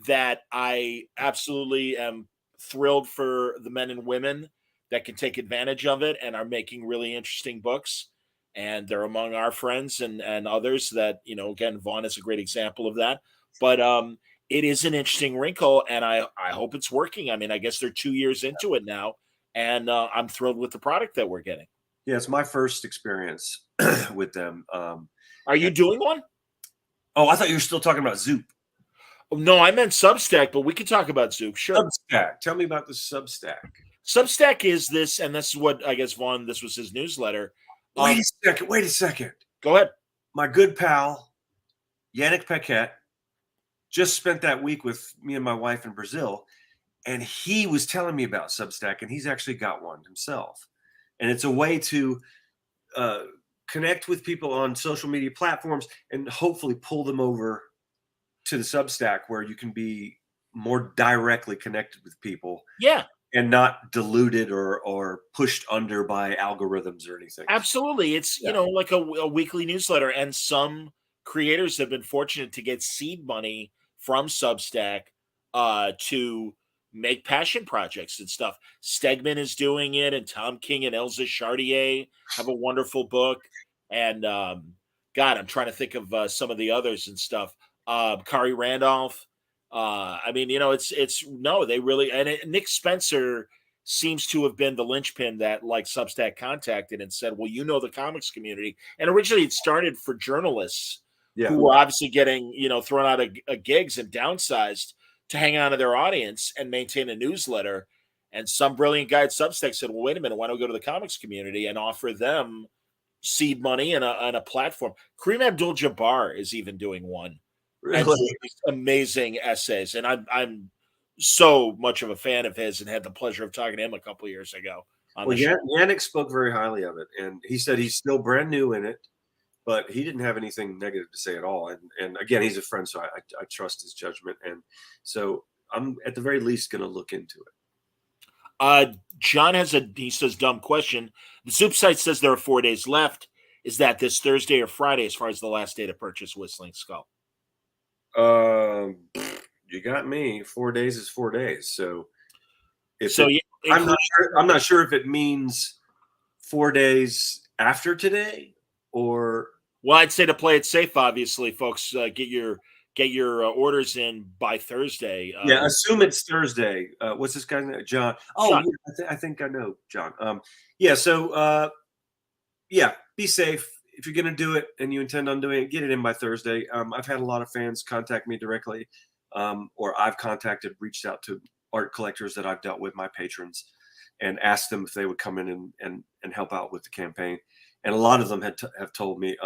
that I absolutely am thrilled for the men and women that can take advantage of it and are making really interesting books. And they're among our friends and others that, again, Vaughn is a great example of that. But it is an interesting wrinkle, and I hope it's working. I mean, I guess they're 2 years into it now, and I'm thrilled with the product that we're getting. Yeah, it's my first experience with them. Are you doing one? Oh, I thought you were still talking about Zoop. No, I meant Substack, but we could talk about Zoop. Sure. Substack. Tell me about the Substack. Substack is this, and this is what I guess Vaughn, this was his newsletter. Wait a second. Go ahead. My good pal, Yannick Paquette, just spent that week with me and my wife in Brazil, and he was telling me about Substack, and he's actually got one himself. And it's a way to connect with people on social media platforms and hopefully pull them over to the Substack where you can be more directly connected with people. Yeah. And not diluted or pushed under by algorithms or anything. Absolutely. It's, like a weekly newsletter. And some creators have been fortunate to get seed money from Substack to make passion projects and stuff. Stegman is doing it, and Tom King and Elza Chartier have a wonderful book. And God, I'm trying to think of some of the others and stuff. Kari Randolph. I mean, they really, and Nick Spencer seems to have been the linchpin that like Substack contacted and said, well, the comics community. And originally it started for journalists who were obviously getting, thrown out of gigs and downsized to hang on to their audience and maintain a newsletter. And some brilliant guy at Substack said, well, wait a minute, why don't we go to the comics community and offer them seed money and a platform? Kareem Abdul-Jabbar is even doing one. And Really? amazing essays. And I'm so much of a fan of his and had the pleasure of talking to him a couple of years ago on the show. Yannick spoke very highly of it, and he said he's still brand new in it, but he didn't have anything negative to say at all. And again, he's a friend, so I trust his judgment. And so I'm at the very least going to look into it. John he says, dumb question. The Soup site says there are 4 days left. Is that this Thursday or Friday as far as the last day to purchase Whistling Skull? You got me. 4 days is 4 days. So I'm not sure if it means 4 days after today or. Well, I'd say to play it safe, obviously, folks, get your orders in by Thursday. Yeah, assume it's Thursday. What's this guy's name? John. Oh, John. Yeah, I think I know John. Yeah. So, be safe. If you're going to do it and you intend on doing it, get it in by Thursday. I've had a lot of fans contact me directly, or I've reached out to art collectors that I've dealt with, my patrons, and asked them if they would come in and help out with the campaign. And a lot of them have told me,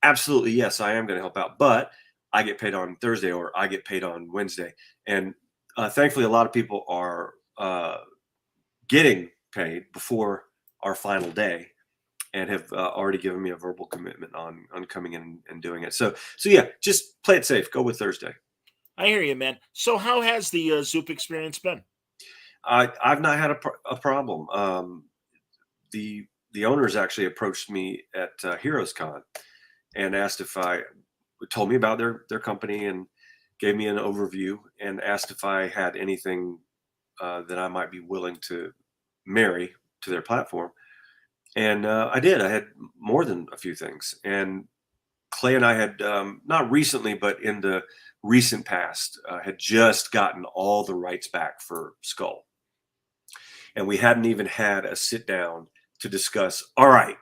absolutely, yes, I am going to help out, but I get paid on Thursday or I get paid on Wednesday. And thankfully, a lot of people are getting paid before our final day and have already given me a verbal commitment on coming in and doing it. So yeah, just play it safe. Go with Thursday. I hear you, man. So how has the Zoop experience been? I've not had a problem. The owners actually approached me at Heroes Con and asked if told me about their company and gave me an overview and asked if I had anything that I might be willing to marry to their platform. And I did. I had more than a few things. And Clay and I had, not recently, but in the recent past, had just gotten all the rights back for Skull. And we hadn't even had a sit down to discuss, all right,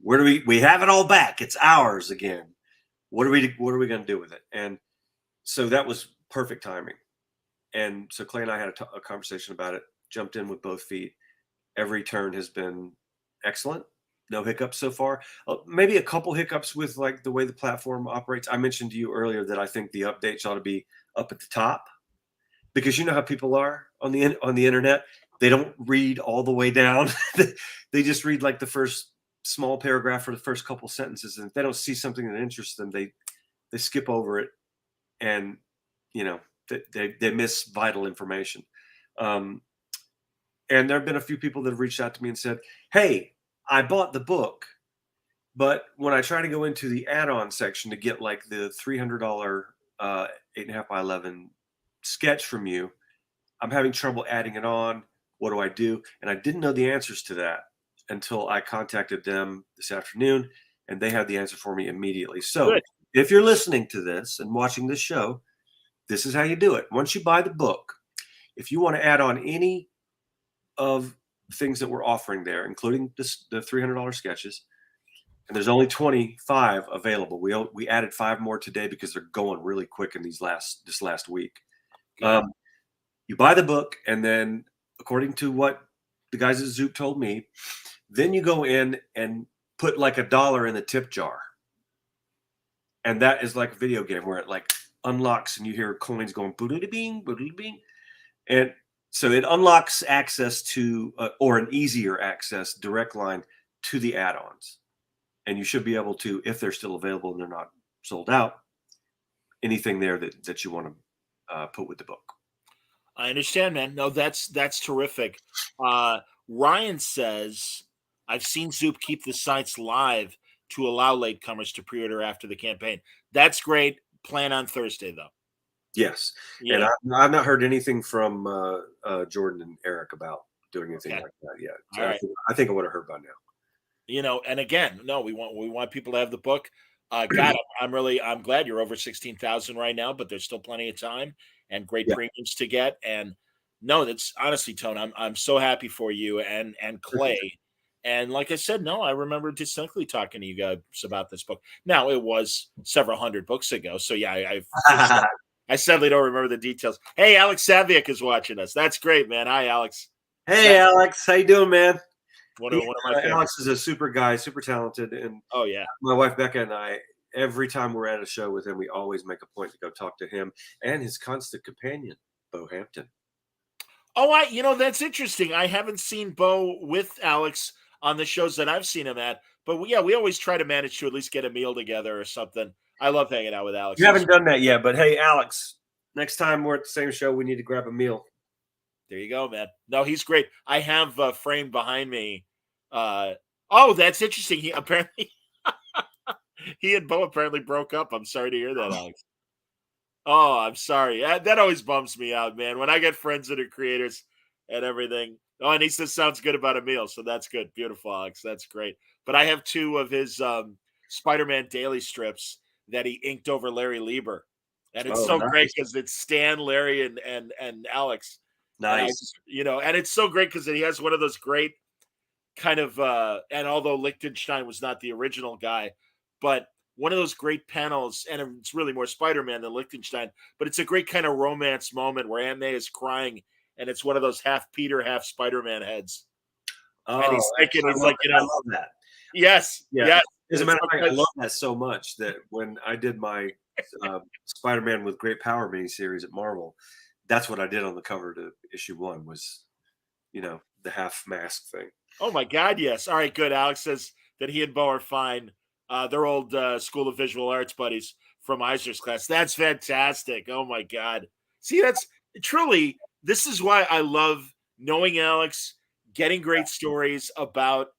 where do we have it all back. It's ours again. What are we going to do with it? And so that was perfect timing. And so Clay and I had a conversation about it, jumped in with both feet. Every turn has been excellent. No hiccups so far. Maybe a couple hiccups with like the way the platform operates. I mentioned to you earlier that I think the updates ought to be up at the top, because you know how people are on the internet. They don't read all the way down. They just read like the first small paragraph or the first couple sentences, and if they don't see something that interests them, they skip over it, and they miss vital information. And there have been a few people that have reached out to me and said, hey, I bought the book, but when I try to go into the add-on section to get like the $300 8.5 by 11 sketch from you, I'm having trouble adding it on. What do I do? And I didn't know the answers to that until I contacted them this afternoon, and they had the answer for me immediately. So good. If you're listening to this and watching this show, this is how you do it. Once you buy the book, if you want to add on any of things that we're offering there, including the $300 sketches, and there's only 25 available. We added 5 more today because they're going really quick in this last week. You buy the book, and then according to what the guys at Zoop told me, then you go in and put like $1 in the tip jar. And that is like a video game where it like unlocks and you hear coins going boodly-bing, boodly-bing. And so it unlocks access to, or an easier access, direct line to the add-ons. And you should be able to, if they're still available and they're not sold out, anything there that you want to put with the book. I understand, man. No, that's terrific. Ryan says, I've seen Zoop keep the sites live to allow latecomers to pre-order after the campaign. That's great. Plan on Thursday, though. Yes. Yeah. And I've not heard anything from Jordan and Eric about doing anything like that yet. So I think I would have heard by now. And again, no, we want people to have the book. God, I'm glad you're over 16,000 right now, but there's still plenty of time and great premiums to get. And no, that's honestly, Tone, I'm so happy for you and Clay. And like I said, no, I remember distinctly talking to you guys about this book. Now, it was several hundred books ago. So yeah, I sadly don't remember the details. Hey, Alex Saviak is watching us. That's great, man. Hi, Alex. Hey, Alex, how you doing, man? One of my favorites. Alex is a super guy, super talented, and Oh yeah. my wife Becca and I, every time we're at a show with him, we always make a point to go talk to him and his constant companion, Bo Hampton. Oh, that's interesting. I haven't seen Bo with Alex on the shows that I've seen him at, but we always try to manage to at least get a meal together or something. I love hanging out with Alex. You haven't done that yet, but hey, Alex, next time we're at the same show, we need to grab a meal. There you go, man. No, he's great. I have framed behind me. Oh, that's interesting. He apparently he and Bo apparently broke up. I'm sorry to hear that, Alex. Oh, I'm sorry. That always bums me out, man. When I get friends that are creators and everything. Oh, and he says sounds good about a meal, so that's good. Beautiful, Alex. That's great. But I have two of his Spider-Man daily strips that he inked over Larry Lieber, and it's so great Nice. because it's Stan, Larry, and Alex. Nice. And it's so great because he has one of those great kind of and although Lichtenstein was not the original guy, but one of those great panels, and it's really more Spider-Man than Lichtenstein, but it's a great kind of romance moment where Aunt May is crying, and it's one of those half Peter, half Spider-Man heads. Oh, And he's thinking, he's like, I love that. yes, Yeah. yes. As a matter of fact, I love that so much that when I did my Spider-Man with Great Power miniseries at Marvel, that's what I did on the cover to issue 1 was, the half mask thing. Oh my God, yes. All right, good. Alex says that he and Bo are fine. They're old School of Visual Arts buddies from Eisner's class. That's fantastic. Oh my God. See, that's truly, this is why I love knowing Alex, getting great stories about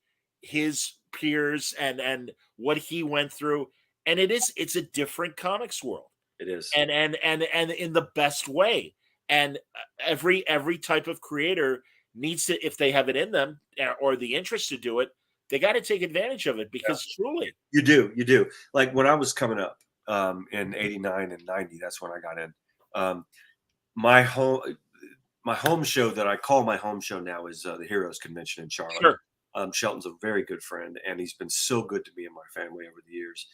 his peers and what he went through. And it's a different comics world. It is. And in the best way. And every type of creator needs to, if they have it in them or the interest to do it, they got to take advantage of it because truly you do. Like when I was coming up in 89 and 90, that's when I got in. My home show that I call my home show now is the Heroes Convention in Charlotte. Sure. Shelton's a very good friend, and he's been so good to me and my family over the years,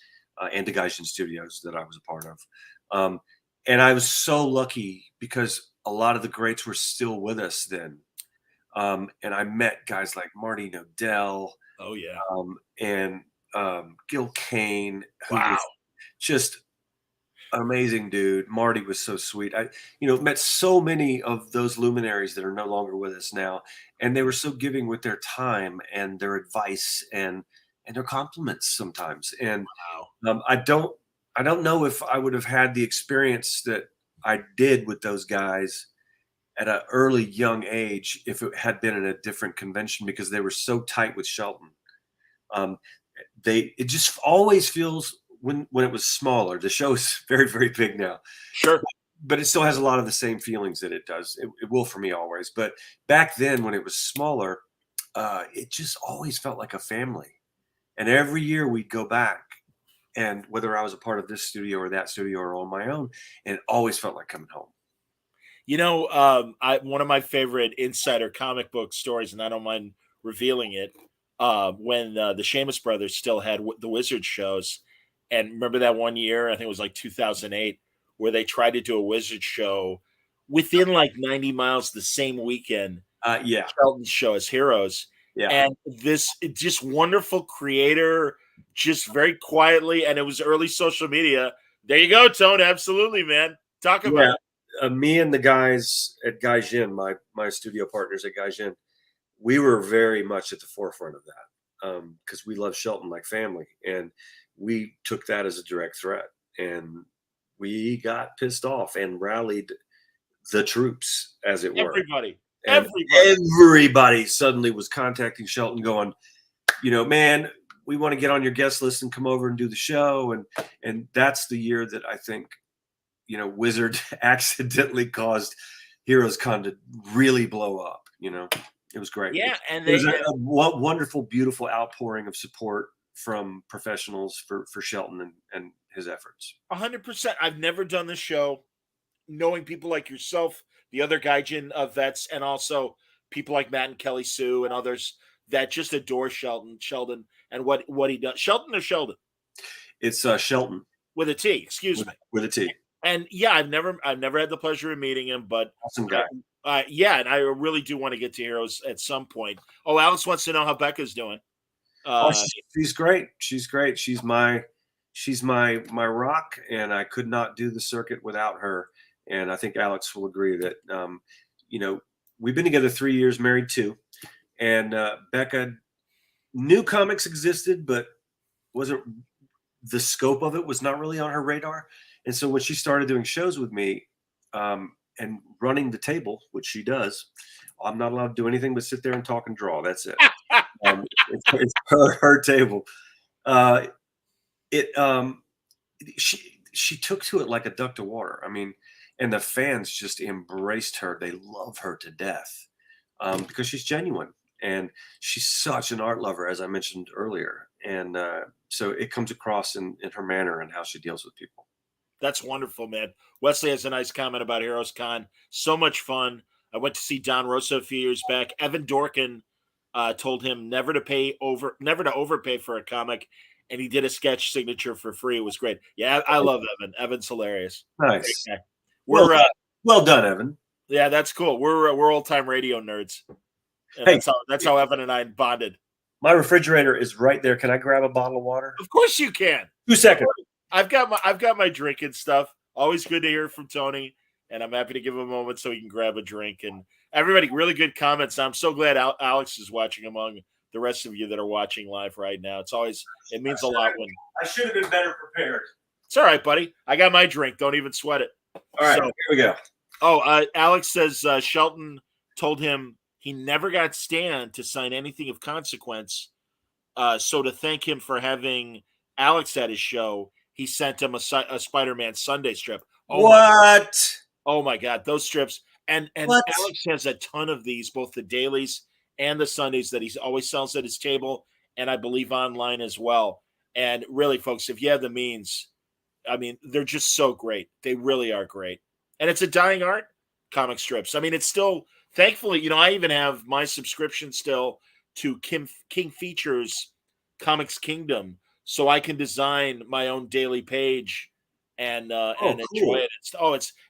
and to Gaijin Studios that I was a part of. And I was so lucky because a lot of the greats were still with us then. And I met guys like Marty Nodell. Oh yeah. And Gil Kane, who Wow. was just an amazing dude. Marty was so sweet. I, met so many of those luminaries that are no longer with us now, and they were so giving with their time and their advice and their compliments sometimes. And Wow. I don't know if I would have had the experience that I did with those guys at an early young age if it had been in a different convention, because they were so tight with Shelton. It just always feels when it was smaller. The show is very, very big now. Sure. But it still has a lot of the same feelings that it does. It will for me always. But back then when it was smaller, it just always felt like a family. And every year we'd go back, and whether I was a part of this studio or that studio or on my own, and it always felt like coming home. One of my favorite insider comic book stories, and I don't mind revealing it, when the Sheamus brothers still had the Wizard shows. And remember that one year, I think it was like 2008, where they tried to do a Wizard show within like 90 miles the same weekend. Yeah. Shelton's show as Heroes. Yeah. And this just wonderful creator, just very quietly, and it was early social media. There you go, Tone. Absolutely, man. Talk about it. Me and the guys at Gaijin, my studio partners at Gaijin, we were very much at the forefront of that because we love Shelton like family, and we took that as a direct threat, and we got pissed off and rallied the troops, as it were. Everybody suddenly was contacting Shelton going, man, we want to get on your guest list and come over and do the show. And that's the year that I think, Wizard accidentally caused Heroes Con to really blow up. It was great. Yeah. And there's a wonderful, beautiful outpouring of support from professionals for Shelton and his efforts. 100%. I've never done the show knowing people like yourself, the other Gaijin vets, and also people like Matt and Kelly Sue and others that just adore Sheldon and what he does. Shelton or Sheldon? It's Shelton with a T. Excuse me. With a T. And yeah, I've never had the pleasure of meeting him, but awesome guy. Yeah, and I really do want to get to Heroes at some point. Oh, Alex wants to know how Becca's doing. Oh, she's great. She's great. She's my rock, and I could not do the circuit without her. And I think Alex will agree that you know we've been together 3 years, married 2, and Becca knew comics existed, but wasn't the scope of it was not really on her radar. And so when she started doing shows with me and running the table, which she does, I'm not allowed to do anything but sit there and talk and draw. That's it. It's her table. Uh, it she took to it like a duck to water. I mean, and the fans just embraced her. They love her to death because she's genuine and she's such an art lover, as I mentioned earlier. And so it comes across in her manner and how she deals with people. That's wonderful, man. Wesley has a nice comment about Heroes Con. So much fun. I went to see Don Rosa a few years back. Evan Dorkin told him never to overpay for a comic, and he did a sketch signature for free. It was great. Yeah, I love Evan. Evan's hilarious. Nice. We're well done, Evan. Yeah, that's cool. We're old time radio nerds. And Hey, that's how Evan and I bonded. My refrigerator is right there. Can I grab a bottle of water? Of course you can. 2 seconds. I've got my drinking stuff. Always good to hear from Tony, and I'm happy to give him a moment so he can grab a drink. And everybody, really good comments. I'm so glad Alex is watching among the rest of you that are watching live right now. It means a lot when I should have been better prepared. It's all right, buddy. I got my drink. Don't even sweat it. All right, here we go. Oh, Alex says Shelton told him he never got Stan to sign anything of consequence. So to thank him for having Alex at his show, he sent him a Spider-Man Sunday strip. Oh my God, those strips. And Alex has a ton of these, both the dailies and the Sundays that he always sells at his table, and I believe online as well. And really, folks, if you have the means, I mean, they're just so great. They really are great. And it's a dying art, comic strips. I mean, it's still, thankfully, I even have my subscription still to King Features Comics Kingdom, so I can design my own daily page and enjoy it.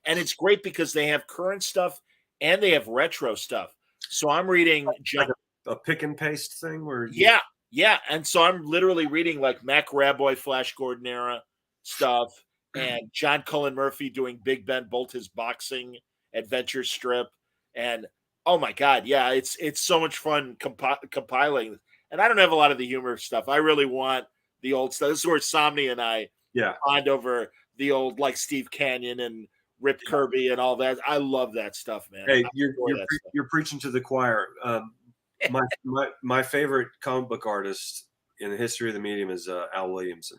It's great because they have current stuff and they have retro stuff. So I'm reading like a pick and paste thing where yeah. And so I'm literally reading like Mac Raboy, Flash Gordon era stuff, and John Cullen Murphy doing Big Ben Bolt's boxing adventure strip. And oh my God, yeah, it's so much fun compiling. And I don't have a lot of the humor stuff. I really want the old stuff. This is where Somni and I bond over the old, like Steve Canyon and Rip Kirby and all that. I love that stuff, man. Hey, you're preaching to the choir. My favorite comic book artist in the history of the medium is Al Williamson,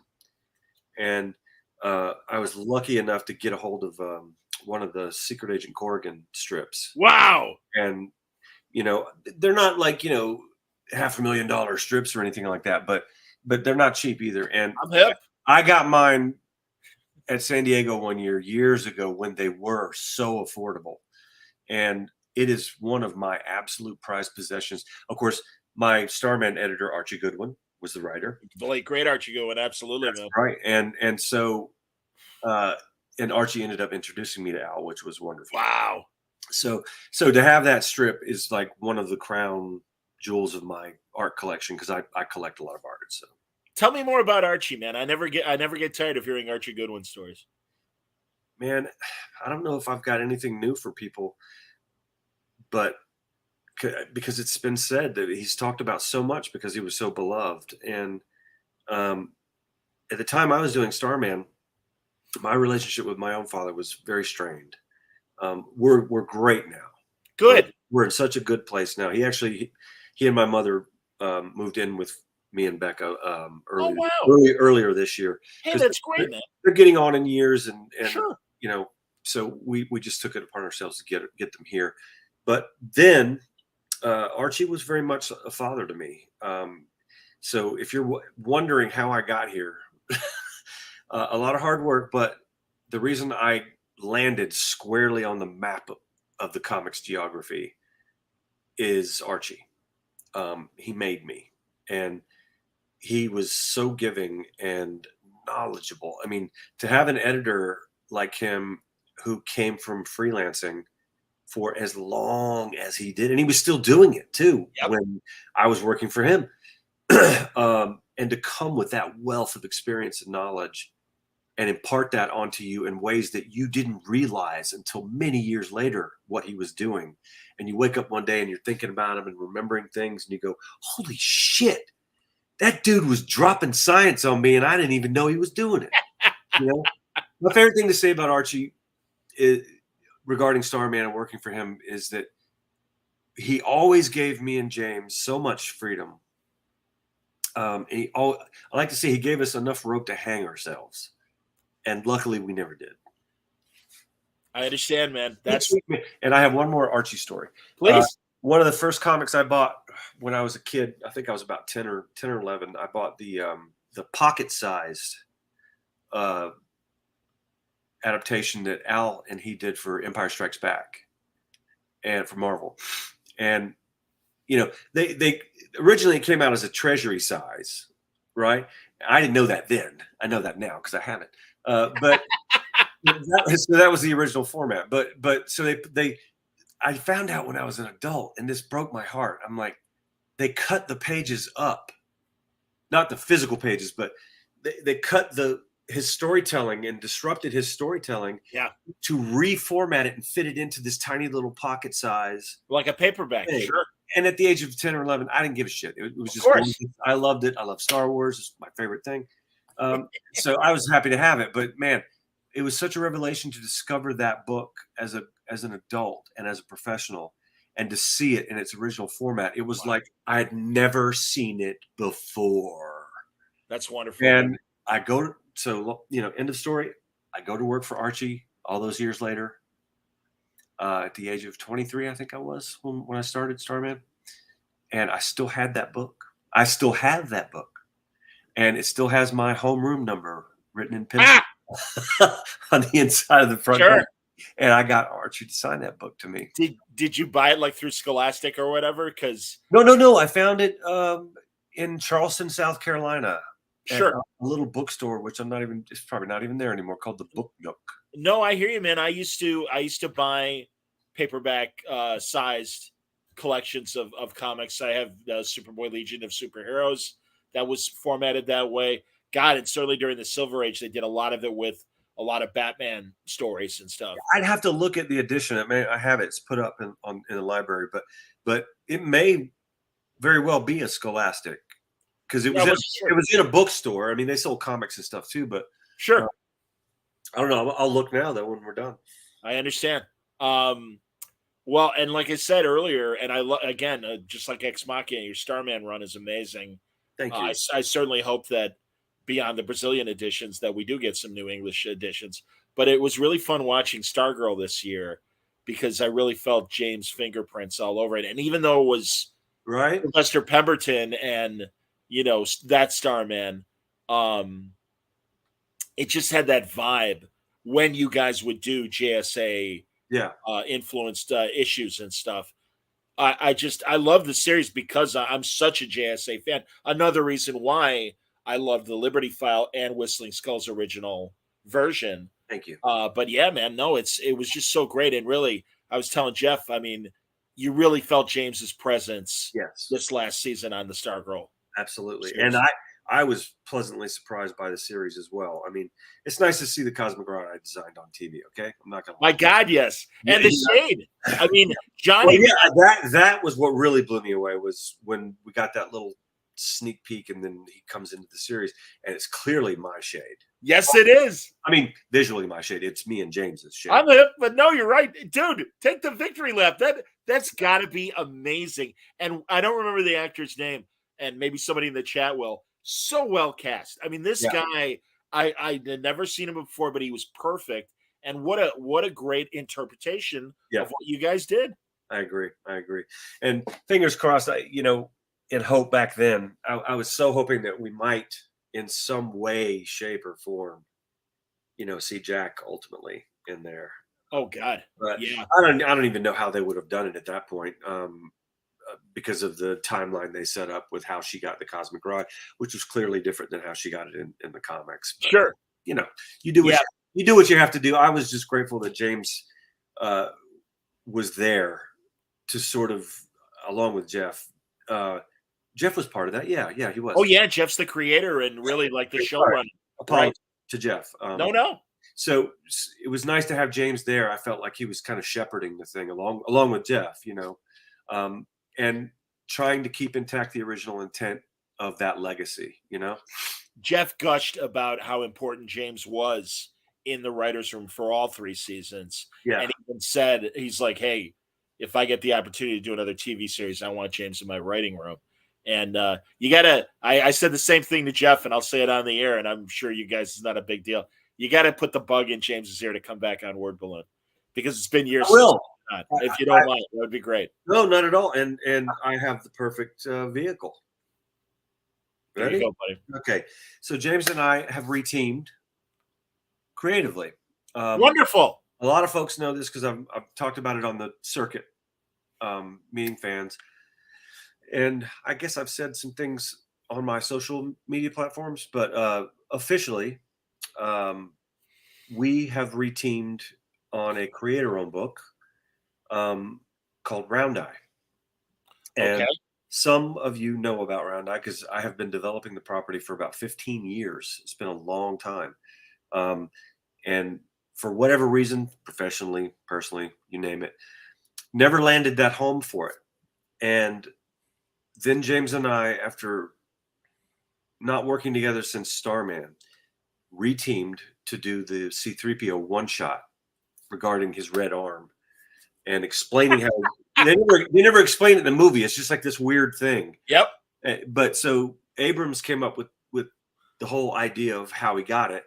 and I was lucky enough to get a hold of one of the Secret Agent Corrigan strips. Wow! And they're not like $500,000 strips or anything like that, but they're not cheap either. And I'm hip. I got mine at San Diego one years ago when they were so affordable, and it is one of my absolute prized possessions. Of course, my Starman editor Archie Goodwin was the writer. The late great Archie Goodwin, absolutely, man. Right, and so and Archie ended up introducing me to Al, which was wonderful. Wow. So to have that strip is like one of the crown jewels of my art collection because I collect a lot of art. So tell me more about Archie, man. I never get tired of hearing Archie Goodwin stories. Man, I don't know if I've got anything new for people, but because it's been said that he's talked about so much because he was so beloved. And at the time I was doing Starman, my relationship with my own father was very strained. We're great now. Good. We're in such a good place now. He and my mother moved in with me and Becca earlier this year. Hey, that's great, man. They're getting on in years, and sure. So we just took it upon ourselves to get them here. But then Archie was very much a father to me. So if you're wondering how I got here, a lot of hard work, but the reason I landed squarely on the map of the comics geography is Archie. He made me, and he was so giving and knowledgeable. I mean, to have an editor like him who came from freelancing for as long as he did, and he was still doing it too Yep. when I was working for him. And to come with that wealth of experience and knowledge and impart that onto you in ways that you didn't realize until many years later what he was doing. And you wake up one day and you're thinking about him and remembering things, and you go, holy shit, that dude was dropping science on me and I didn't even know he was doing it. You know, my favorite thing to say about Archie regarding Starman and working for him is that he always gave me and James so much freedom. I like to say he gave us enough rope to hang ourselves, and luckily we never did. I understand, man. And I have one more Archie story. Please. One of the first comics I bought when I was a kid, I think I was about 10 or 11. I bought the pocket-sized adaptation that Al and he did for Empire Strikes Back and for Marvel. And you know, they originally came out as a treasury size, right? I didn't know that then. I know that now because I have it. But so that was the original format. But so I found out when I was an adult, and this broke my heart. I'm like, they cut the pages up, not the physical pages, but they cut his storytelling and disrupted his storytelling to reformat it and fit it into this tiny little pocket size. Like a paperback, thing. sure. And at the age of 10 or 11, I didn't give a shit. It was just, I loved it. I love Star Wars. It's my favorite thing. So I was happy to have it. But man, it was such a revelation to discover that book as an adult and as a professional, and to see it in its original format. It was like I had never seen it before. That's wonderful. And I go end of story. I go to work for Archie all those years later. At the age of 23, I think I was when I started Starman, and I still had that book. I still have that book, and it still has my homeroom number written in pencil on the inside of the front. Sure. Book. And I got Archie to sign that book to me. Did you buy it like through Scholastic or whatever? Because no, I found it in Charleston, South Carolina. Sure. At a little bookstore, which it's probably not even there anymore, called the Book Nook. No, I hear you, man. I used to buy paperback sized collections of comics. I have the Superboy Legion of Superheroes that was formatted that way. God, and certainly during the Silver Age, they did a lot of it with a lot of Batman stories and stuff. I'd have to look at the edition. I have it. It's put up in the library, but it may very well be a Scholastic. Because it was in a bookstore. I mean, they sold comics and stuff too, but sure. I don't know. I'll look now though when we're done. I understand. Well, and like I said earlier, and just like Ex Machina, your Starman run is amazing. Thank you. I certainly hope that beyond the Brazilian editions that we do get some new English editions. But it was really fun watching Stargirl this year because I really felt James' fingerprints all over it. And even though it was Lester Pemberton and that Starman, it just had that vibe when you guys would do JSA influenced issues and stuff. I love the series because I'm such a JSA fan. Another reason why I love the Liberty File and Whistling Skull's original version. Thank you. But yeah, man, no, it was just so great. And really, I was telling Jeff, I mean, you really felt James's presence this last season on the Stargirl. Absolutely. And I was pleasantly surprised by the series as well. I mean, it's nice to see the Cosmic Rod I designed on TV. Okay. I'm not going to. My God, yes. And the shade. I mean, Johnny. Well, that was what really blew me away was when we got that little sneak peek and then he comes into the series and it's clearly my shade. Yes, it is. I mean, visually my shade. It's me and James's shade. I'm hip, but no, you're right. Dude, take the victory lap. That's got to be amazing. And I don't remember the actor's name. And maybe somebody in the chat will. So well cast. I mean, this guy, I had never seen him before, but he was perfect. And what a great interpretation of what you guys did. I agree. And fingers crossed. In hope back then, I was so hoping that we might, in some way, shape, or form, see Jack ultimately in there. Oh God, but I don't even know how they would have done it at that point. Because of the timeline they set up with how she got the Cosmic Rod, which was clearly different than how she got it in the comics. But, sure. You do what you have to do. I was just grateful that James was there to sort of, along with Jeff. Jeff was part of that. Yeah, he was. Oh yeah, Jeff's the creator and really like the showrunner. Apologies Right. to Jeff. No. So it was nice to have James there. I felt like he was kind of shepherding the thing along with Jeff, and trying to keep intact the original intent of that legacy, Jeff gushed about how important James was in the writer's room for all 3 seasons. Yeah. And he even said, he's like, hey, if I get the opportunity to do another TV series, I want James in my writing room. And you got to, I said the same thing to Jeff, and I'll say it on the air, and I'm sure you guys, it's not a big deal. You got to put the bug in James's ear to come back on Word Balloon, because it's been years. If you don't mind, that would be great. No, not at all. And I have the perfect vehicle. Ready? There you go, buddy. Okay. So James and I have reteamed creatively. Wonderful. A lot of folks know this because I've talked about it on the circuit, meeting fans. And I guess I've said some things on my social media platforms, but officially, we have reteamed on a creator-owned book called Round Eye. And some of you know about Round Eye because I have been developing the property for about 15 years. It's been a long time. And for whatever reason, professionally, personally, you name it, never landed that home for it. And then James and I, after not working together since Starman, reteamed to do the C-3PO one-shot regarding his red arm and explaining how they never explain it in the movie. It's just like this weird thing. Yep. But so Abrams came up with the whole idea of how he got it,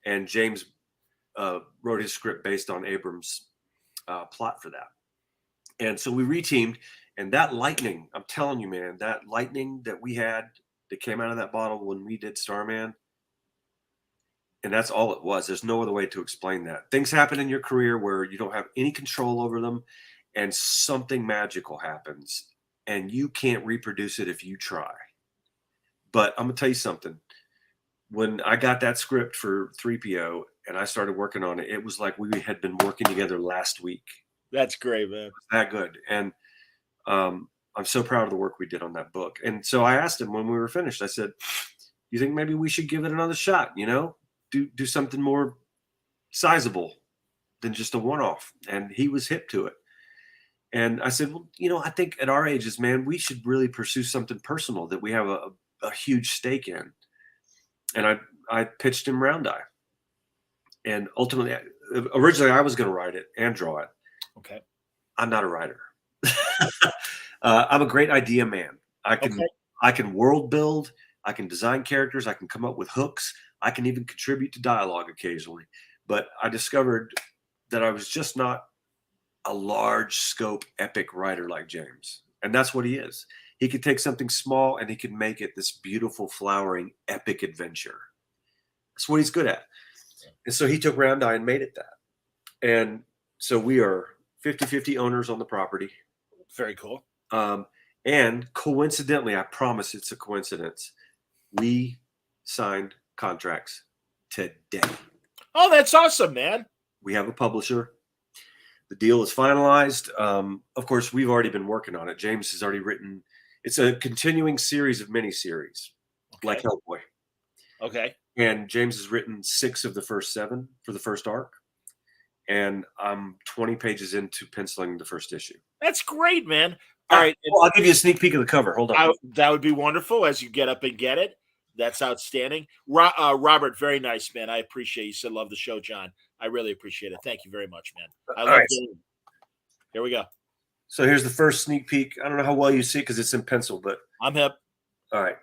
and James wrote his script based on Abrams' plot for that. And so we reteamed, and that lightning, I'm telling you, man, that lightning that we had that came out of that bottle when we did Starman, and that's all it was. There's no other way to explain that. Things happen in your career where you don't have any control over them, and something magical happens, and you can't reproduce it if you try. But I'm going to tell you something. When I got that script for 3PO and I started working on it, it was like we had been working together last week. That's great, man. It was that good. And I'm so proud of the work we did on that book. And so I asked him when we were finished, I said, you think maybe we should give it another shot, do something more sizable than just a one-off? And he was hip to it. And I said, well, I think at our ages, man, we should really pursue something personal that we have a huge stake in. And I pitched him Round Eye. And ultimately, originally I was going to write it and draw it. Okay. I'm not a writer. I'm a great idea man. I can world build. I can design characters. I can come up with hooks. I can even contribute to dialogue occasionally. But I discovered that I was just not a large scope epic writer like James. And that's what he is. He could take something small and he could make it this beautiful, flowering, epic adventure. That's what he's good at. And so he took Round Eye and made it that. And so we are 50-50 owners on the property. Very cool. And coincidentally, I promise it's a coincidence, we signed contracts today. Oh, that's awesome, man. We have a publisher. The deal is finalized. Of course, we've already been working on it. James has already written. It's a continuing series of miniseries, like Hellboy. Okay. And James has written 6 of the first 7 for the first arc. And I'm 20 pages into penciling the first issue. That's great, man. All right. Well, I'll give you a sneak peek of the cover. Hold on. That would be wonderful as you get up and get it. That's outstanding. Robert, very nice, man. I appreciate you. Said love the show, John. I really appreciate it. Thank you very much, man. I love it. Here we go. So here's the first sneak peek. I don't know how well you see it because it's in pencil, but I'm hip. All right.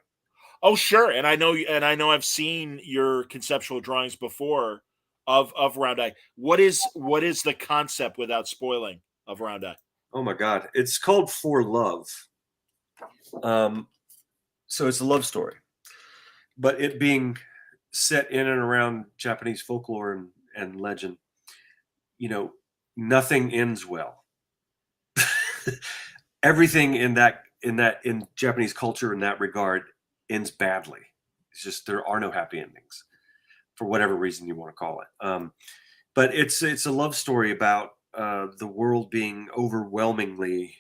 Oh, sure. And I know I've seen your conceptual drawings before of Round Eye. What is the concept without spoiling of Round Eye? Oh my God. It's called For Love. So it's a love story, but it being set in and around Japanese folklore and legend, nothing ends well. Everything in Japanese culture in that regard ends badly. It's just there are no happy endings for whatever reason you want to call it. But it's a love story about the world being overwhelmingly,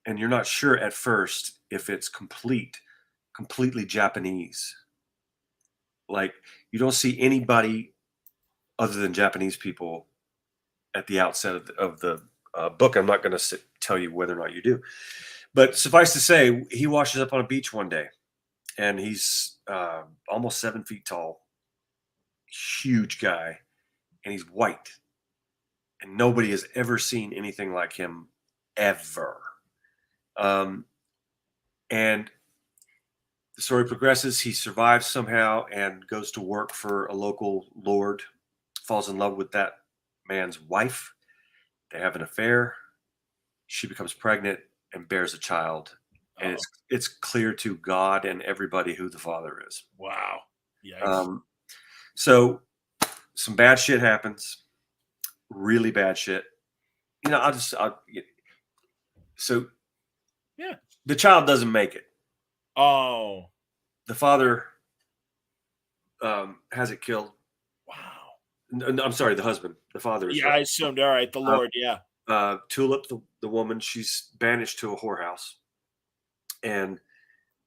and you're not sure at first if it's completely Japanese. Like you don't see anybody other than Japanese people at the outset of the book. I'm not going to tell you whether or not you do, but suffice to say, he washes up on a beach one day, and he's almost 7 feet tall, huge guy, and he's white, and nobody has ever seen anything like him ever. And the story progresses. He survives somehow and goes to work for a local lord, falls in love with that man's wife. They have an affair. She becomes pregnant and bears a child. And it's clear to God and everybody who the father is. Wow. Yikes. So some bad shit happens. Really bad shit. So yeah, the child doesn't make it. Oh, The father has it killed. wow. I'm sorry, the husband. The father is. Yeah, I assumed. All right, the Lord. Yeah. Tulip, the woman, she's banished to a whorehouse, and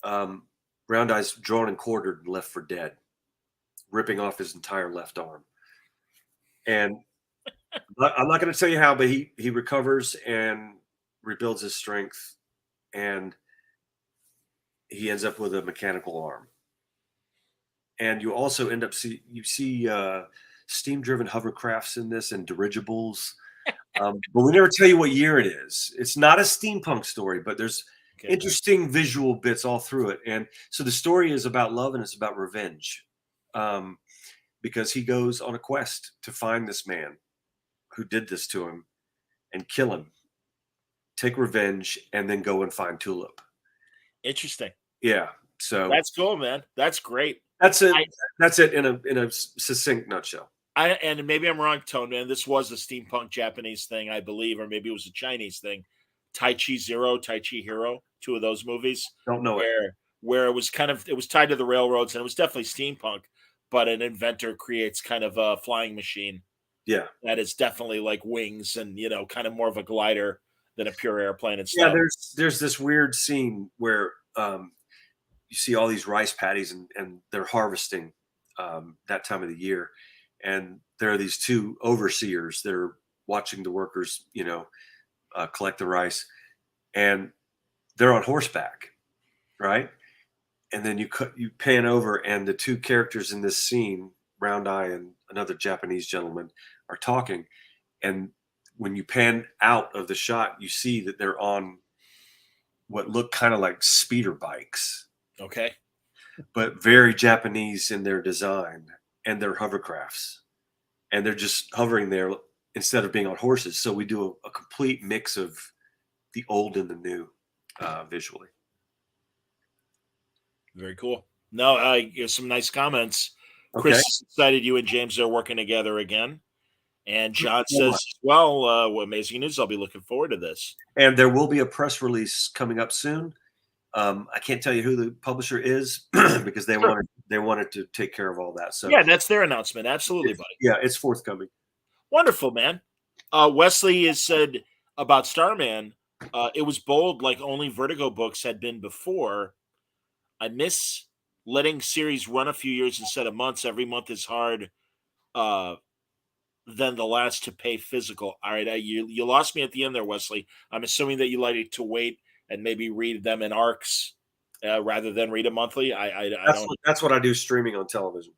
Round Eye's drawn and quartered and left for dead, ripping off his entire left arm. And I'm not going to tell you how, but he recovers and rebuilds his strength, and he ends up with a mechanical arm. And you also end up see steam-driven hovercrafts in this and dirigibles, but we never tell you what year it is. It's not a steampunk story, but there's interesting visual bits all through it. And so the story is about love and it's about revenge, because he goes on a quest to find this man who did this to him and kill him, take revenge, and then go and find Tulip. Interesting. Yeah. So that's cool, man. That's great. That's it. That's it in a succinct nutshell. And maybe I'm wrong, Tone, man. This was a steampunk Japanese thing, I believe, or maybe it was a Chinese thing. Tai Chi Zero, Tai Chi Hero, two of those movies. Don't know where it was tied to the railroads, and it was definitely steampunk, but an inventor creates kind of a flying machine. Yeah. That is definitely like wings and, kind of more of a glider than a pure airplane and stuff. Yeah, there's this weird scene where you see all these rice paddies and they're harvesting that time of the year. And there are these two overseers that are watching the workers, collect the rice, and they're on horseback, right? And then you pan over, and the two characters in this scene, Round Eye and another Japanese gentleman, are talking. And when you pan out of the shot, you see that they're on what look kind of like speeder bikes. Okay. But very Japanese in their design, and they're hovercrafts, and they're just hovering there instead of being on horses. So we do a complete mix of the old and the new visually. Very cool. No, some nice comments. Okay. Chris is excited you and James are working together again. And John says, well, amazing news. I'll be looking forward to this. And there will be a press release coming up soon. I can't tell you who the publisher is because they wanted to take care of all that. So yeah, that's their announcement. Absolutely, buddy. Yeah, it's forthcoming. Wonderful, man. Wesley has said about Starman, it was bold like only Vertigo books had been before. I miss letting series run a few years instead of months. Every month is hard than the last to pay physical. All right, you lost me at the end there, Wesley. I'm assuming that you like to wait and maybe read them in arcs rather than read a monthly. That's what I do streaming on television.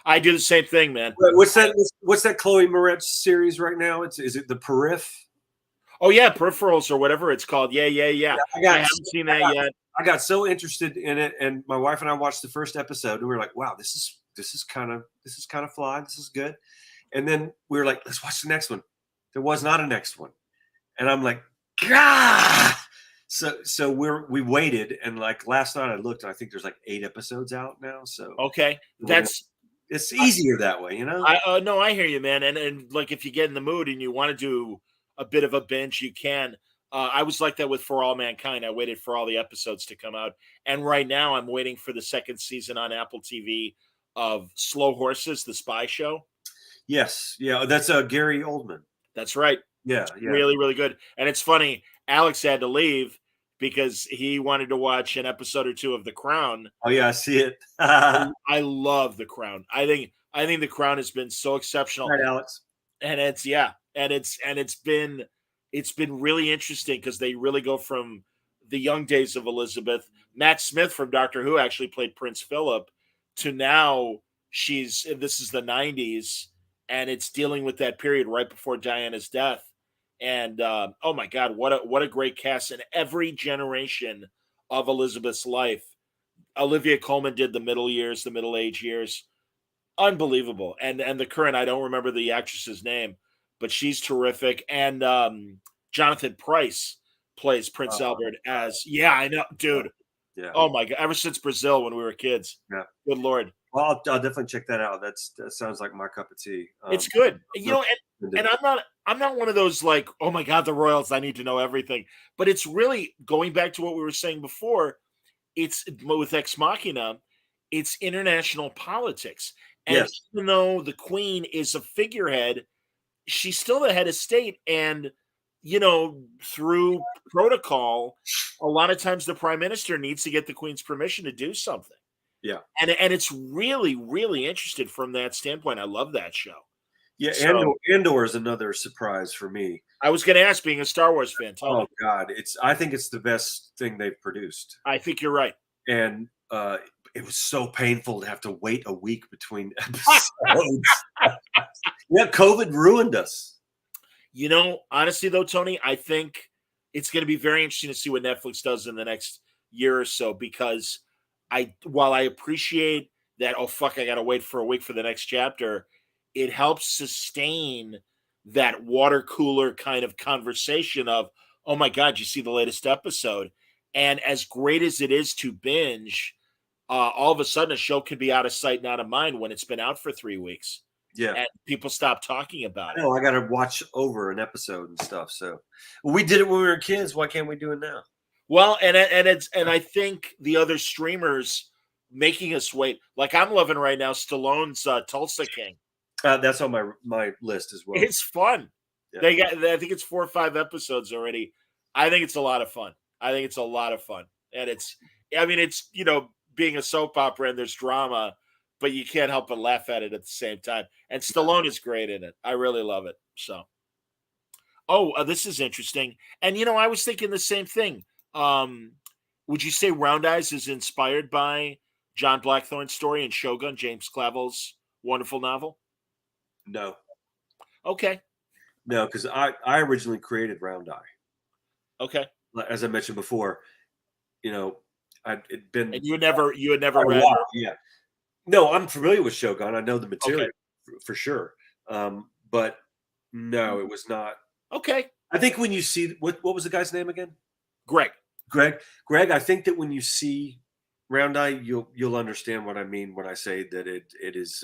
I do the same thing, man. What's that Chloe Moretz series right now? Is it the Periph? Oh yeah, Peripherals or whatever it's called. Yeah. I haven't seen that yet. I got so interested in it, and my wife and I watched the first episode, and we were like, "Wow, this is kind of fly. This is good." And then we were like, "Let's watch the next one." There was not a next one, and I'm like, "Gah!" So we waited, and like last night I looked, and I think there's like 8 episodes out now. So okay, it's easier that way, No, I hear you, man. And like if you get in the mood and you want to do a bit of a binge, you can. I was like that with For All Mankind. I waited for all the episodes to come out, and right now I'm waiting for the second season on Apple TV of Slow Horses, the spy show. Yes, yeah, that's Gary Oldman. That's right. Yeah, yeah. Really, really good. And it's funny, Alex had to leave because he wanted to watch an episode or two of The Crown. Oh yeah, I see it. I love The Crown. I think The Crown has been so exceptional. Right, Alex. And it's been really interesting because they really go from the young days of Elizabeth. Matt Smith from Doctor Who actually played Prince Philip to now this is the 90s, and it's dealing with that period right before Diana's death. And oh my God, what a great cast in every generation of Elizabeth's life. Olivia Colman did the middle years, the middle age years. Unbelievable. And the current, I don't remember the actress's name, but she's terrific. And Jonathan Pryce plays Prince Albert as, yeah, I know, dude. Yeah. Oh my God. Ever since Brazil when we were kids. Yeah. Good Lord. Well, I'll definitely check that out. That sounds like my cup of tea. It's good. And I'm not one of those like, oh my God, the Royals, I need to know everything. But it's really going back to what we were saying before. It's with Ex Machina, it's international politics. And yes. Even though the Queen is a figurehead, she's still the head of state. And, through protocol, a lot of times the prime minister needs to get the Queen's permission to do something. Yeah. And it's really, really interesting from that standpoint. I love that show. Yeah, so, Andor is another surprise for me. I was going to ask, being a Star Wars fan, tell me. God, I think it's the best thing they've produced. I think you're right. And it was so painful to have to wait a week between episodes. Yeah, COVID ruined us. Honestly though, Tony, I think it's going to be very interesting to see what Netflix does in the next year or so, because while I appreciate that, oh fuck, I got to wait for a week for the next chapter, it helps sustain that water cooler kind of conversation of, oh my God, you see the latest episode. And as great as it is to binge, all of a sudden a show can be out of sight and out of mind when it's been out for 3 weeks. Yeah. And people stop talking about it. I got to watch over an episode and stuff. So we did it when we were kids. Why can't we do it now? Well, and I think the other streamers making us wait. Like I'm loving right now Stallone's Tulsa King. That's on my list as well. It's fun. Yeah. I think it's 4 or 5 episodes already. I think it's a lot of fun. And it's being a soap opera and there's drama, but you can't help but laugh at it at the same time. And Stallone is great in it. I really love it. So, this is interesting. And I was thinking the same thing. Would you say Round Eyes is inspired by John Blackthorne's story in Shogun, James Clavell's wonderful novel? No. Okay. No, because I originally created Round Eye. Okay. As I mentioned before, it'd been. And you had never read. Yeah. No, I'm familiar with Shogun. I know the material for sure. But no, it was not. Okay. I think when you see what was the guy's name again? Greg. I think that when you see Round Eye, you'll understand what I mean when I say that it is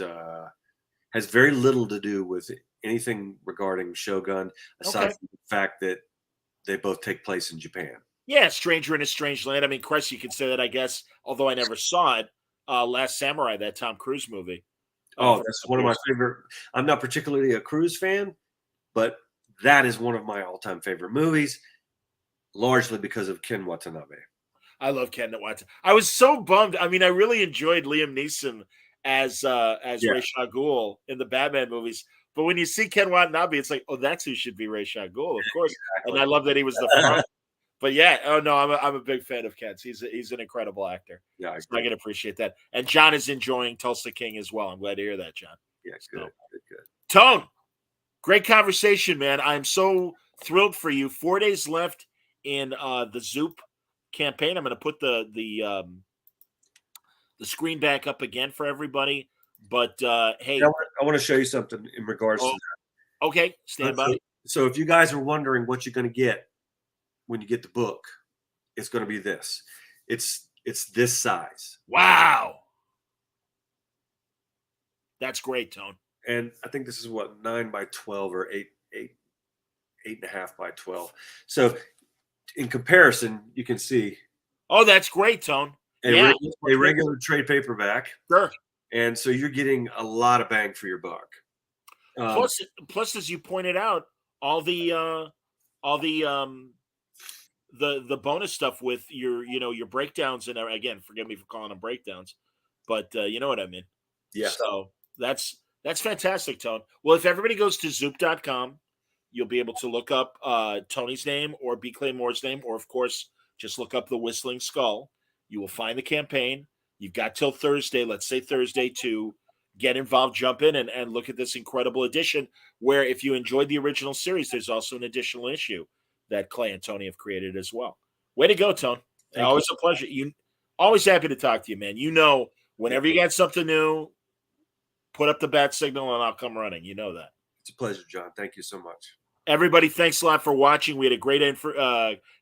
has very little to do with anything regarding Shogun, aside from the fact that they both take place in Japan. Yeah, Stranger in a Strange Land. I mean, Chris, you can say that, I guess, although I never saw it. Last Samurai, that Tom Cruise movie. That's one of my favorite. I'm not particularly a Cruise fan, but that is one of my all-time favorite movies, largely because of Ken Watanabe. I love Ken Watanabe. I was so bummed. I mean, I really enjoyed Liam Neeson as Ra's al Ghul in the Batman movies. But when you see Ken Watanabe, it's like, oh, that's who should be Ra's al Ghul, of course. Exactly. And I love that he was the front. But yeah, I'm a big fan of Ken's. He's an incredible actor. Yeah, I can appreciate that. And John is enjoying Tulsa King as well. I'm glad to hear that, John. Yeah, good. Tone, great conversation, man. I'm so thrilled for you. 4 days left in the Zoop campaign. I'm going to put the screen back up again for everybody. But hey, I want to show you something in regards to that. Okay, stand by. So if you guys are wondering what you're going to get when you get the book, it's going to be this. It's this size. Wow. That's great, Tone. And I think this is 9 by 12 or 8.5 by 12. So in comparison, you can see. Oh, that's great, Tone. A regular trade paperback. Sure. And so you're getting a lot of bang for your buck. Plus, as you pointed out, all the the bonus stuff with your breakdowns, and again, forgive me for calling them breakdowns, but you know what I mean. Yes. So that's fantastic, Tone. Well, if everybody goes to zoop.com, you'll be able to look up Tony's name or B. Claymore's name, or of course, just look up the Whistling Skull. You will find the campaign. You've got till Thursday, let's say Thursday, to get involved, jump in, and look at this incredible edition, where if you enjoyed the original series, there's also an additional issue that Clay and Tony have created as well. Way to go, Tone. Always a pleasure. You always happy to talk to you, man. Whenever you got something new, put up the bat signal and I'll come running. You know that. It's a pleasure, John. Thank you so much. Everybody, thanks a lot for watching. We had a great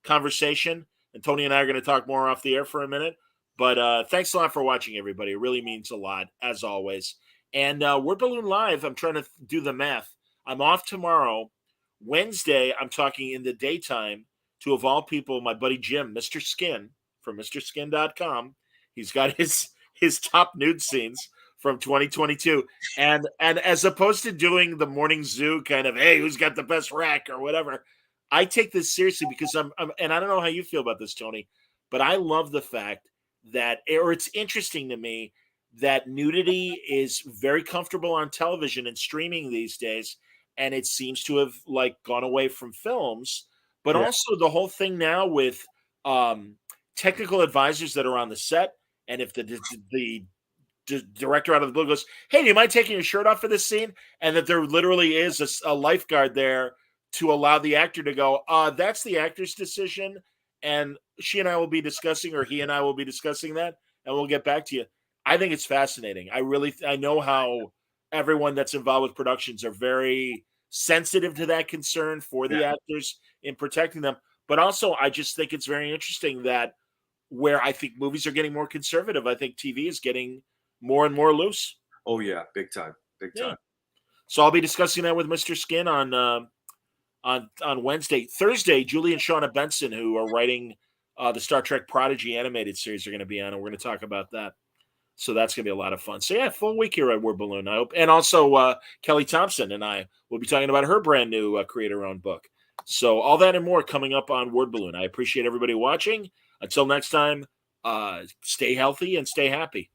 conversation, and Tony and I are going to talk more off the air for a minute. But thanks a lot for watching, everybody. It really means a lot, as always. And Word Balloon Live, I'm trying to do the math. I'm off tomorrow. Wednesday, I'm talking in the daytime to, of all people, my buddy Jim, Mr. Skin, from MrSkin.com. He's got his top nude scenes from 2022. And as opposed to doing the morning zoo kind of, hey, who's got the best rack or whatever, I take this seriously because I'm and I don't know how you feel about this, Tony, but I love the fact that, or it's interesting to me that nudity is very comfortable on television and streaming these days. And it seems to have gone away from films, but also the whole thing now with technical advisors that are on the set. And if the director out of the blue goes, hey, do you mind taking your shirt off for this scene? And that there literally is a lifeguard there to allow the actor to go, that's the actor's decision. And she and I will be discussing, or he and I will be discussing that, and we'll get back to you. I think it's fascinating. I know how everyone that's involved with productions are very sensitive to that concern for the actors in protecting them. But also, I just think it's very interesting that where I think movies are getting more conservative, I think TV is getting more and more loose. Oh yeah, big time, big time. So I'll be discussing that with Mr. Skin on Wednesday. Thursday, Julie and Shauna Benson, who are writing the Star Trek Prodigy animated series, are going to be on, and we're going to talk about that. So that's going to be a lot of fun. So yeah, full week here at Word Balloon, I hope. And also Kelly Thompson and I will be talking about her brand new create-her-own book. So all that and more coming up on Word Balloon. I appreciate everybody watching. Until next time, stay healthy and stay happy.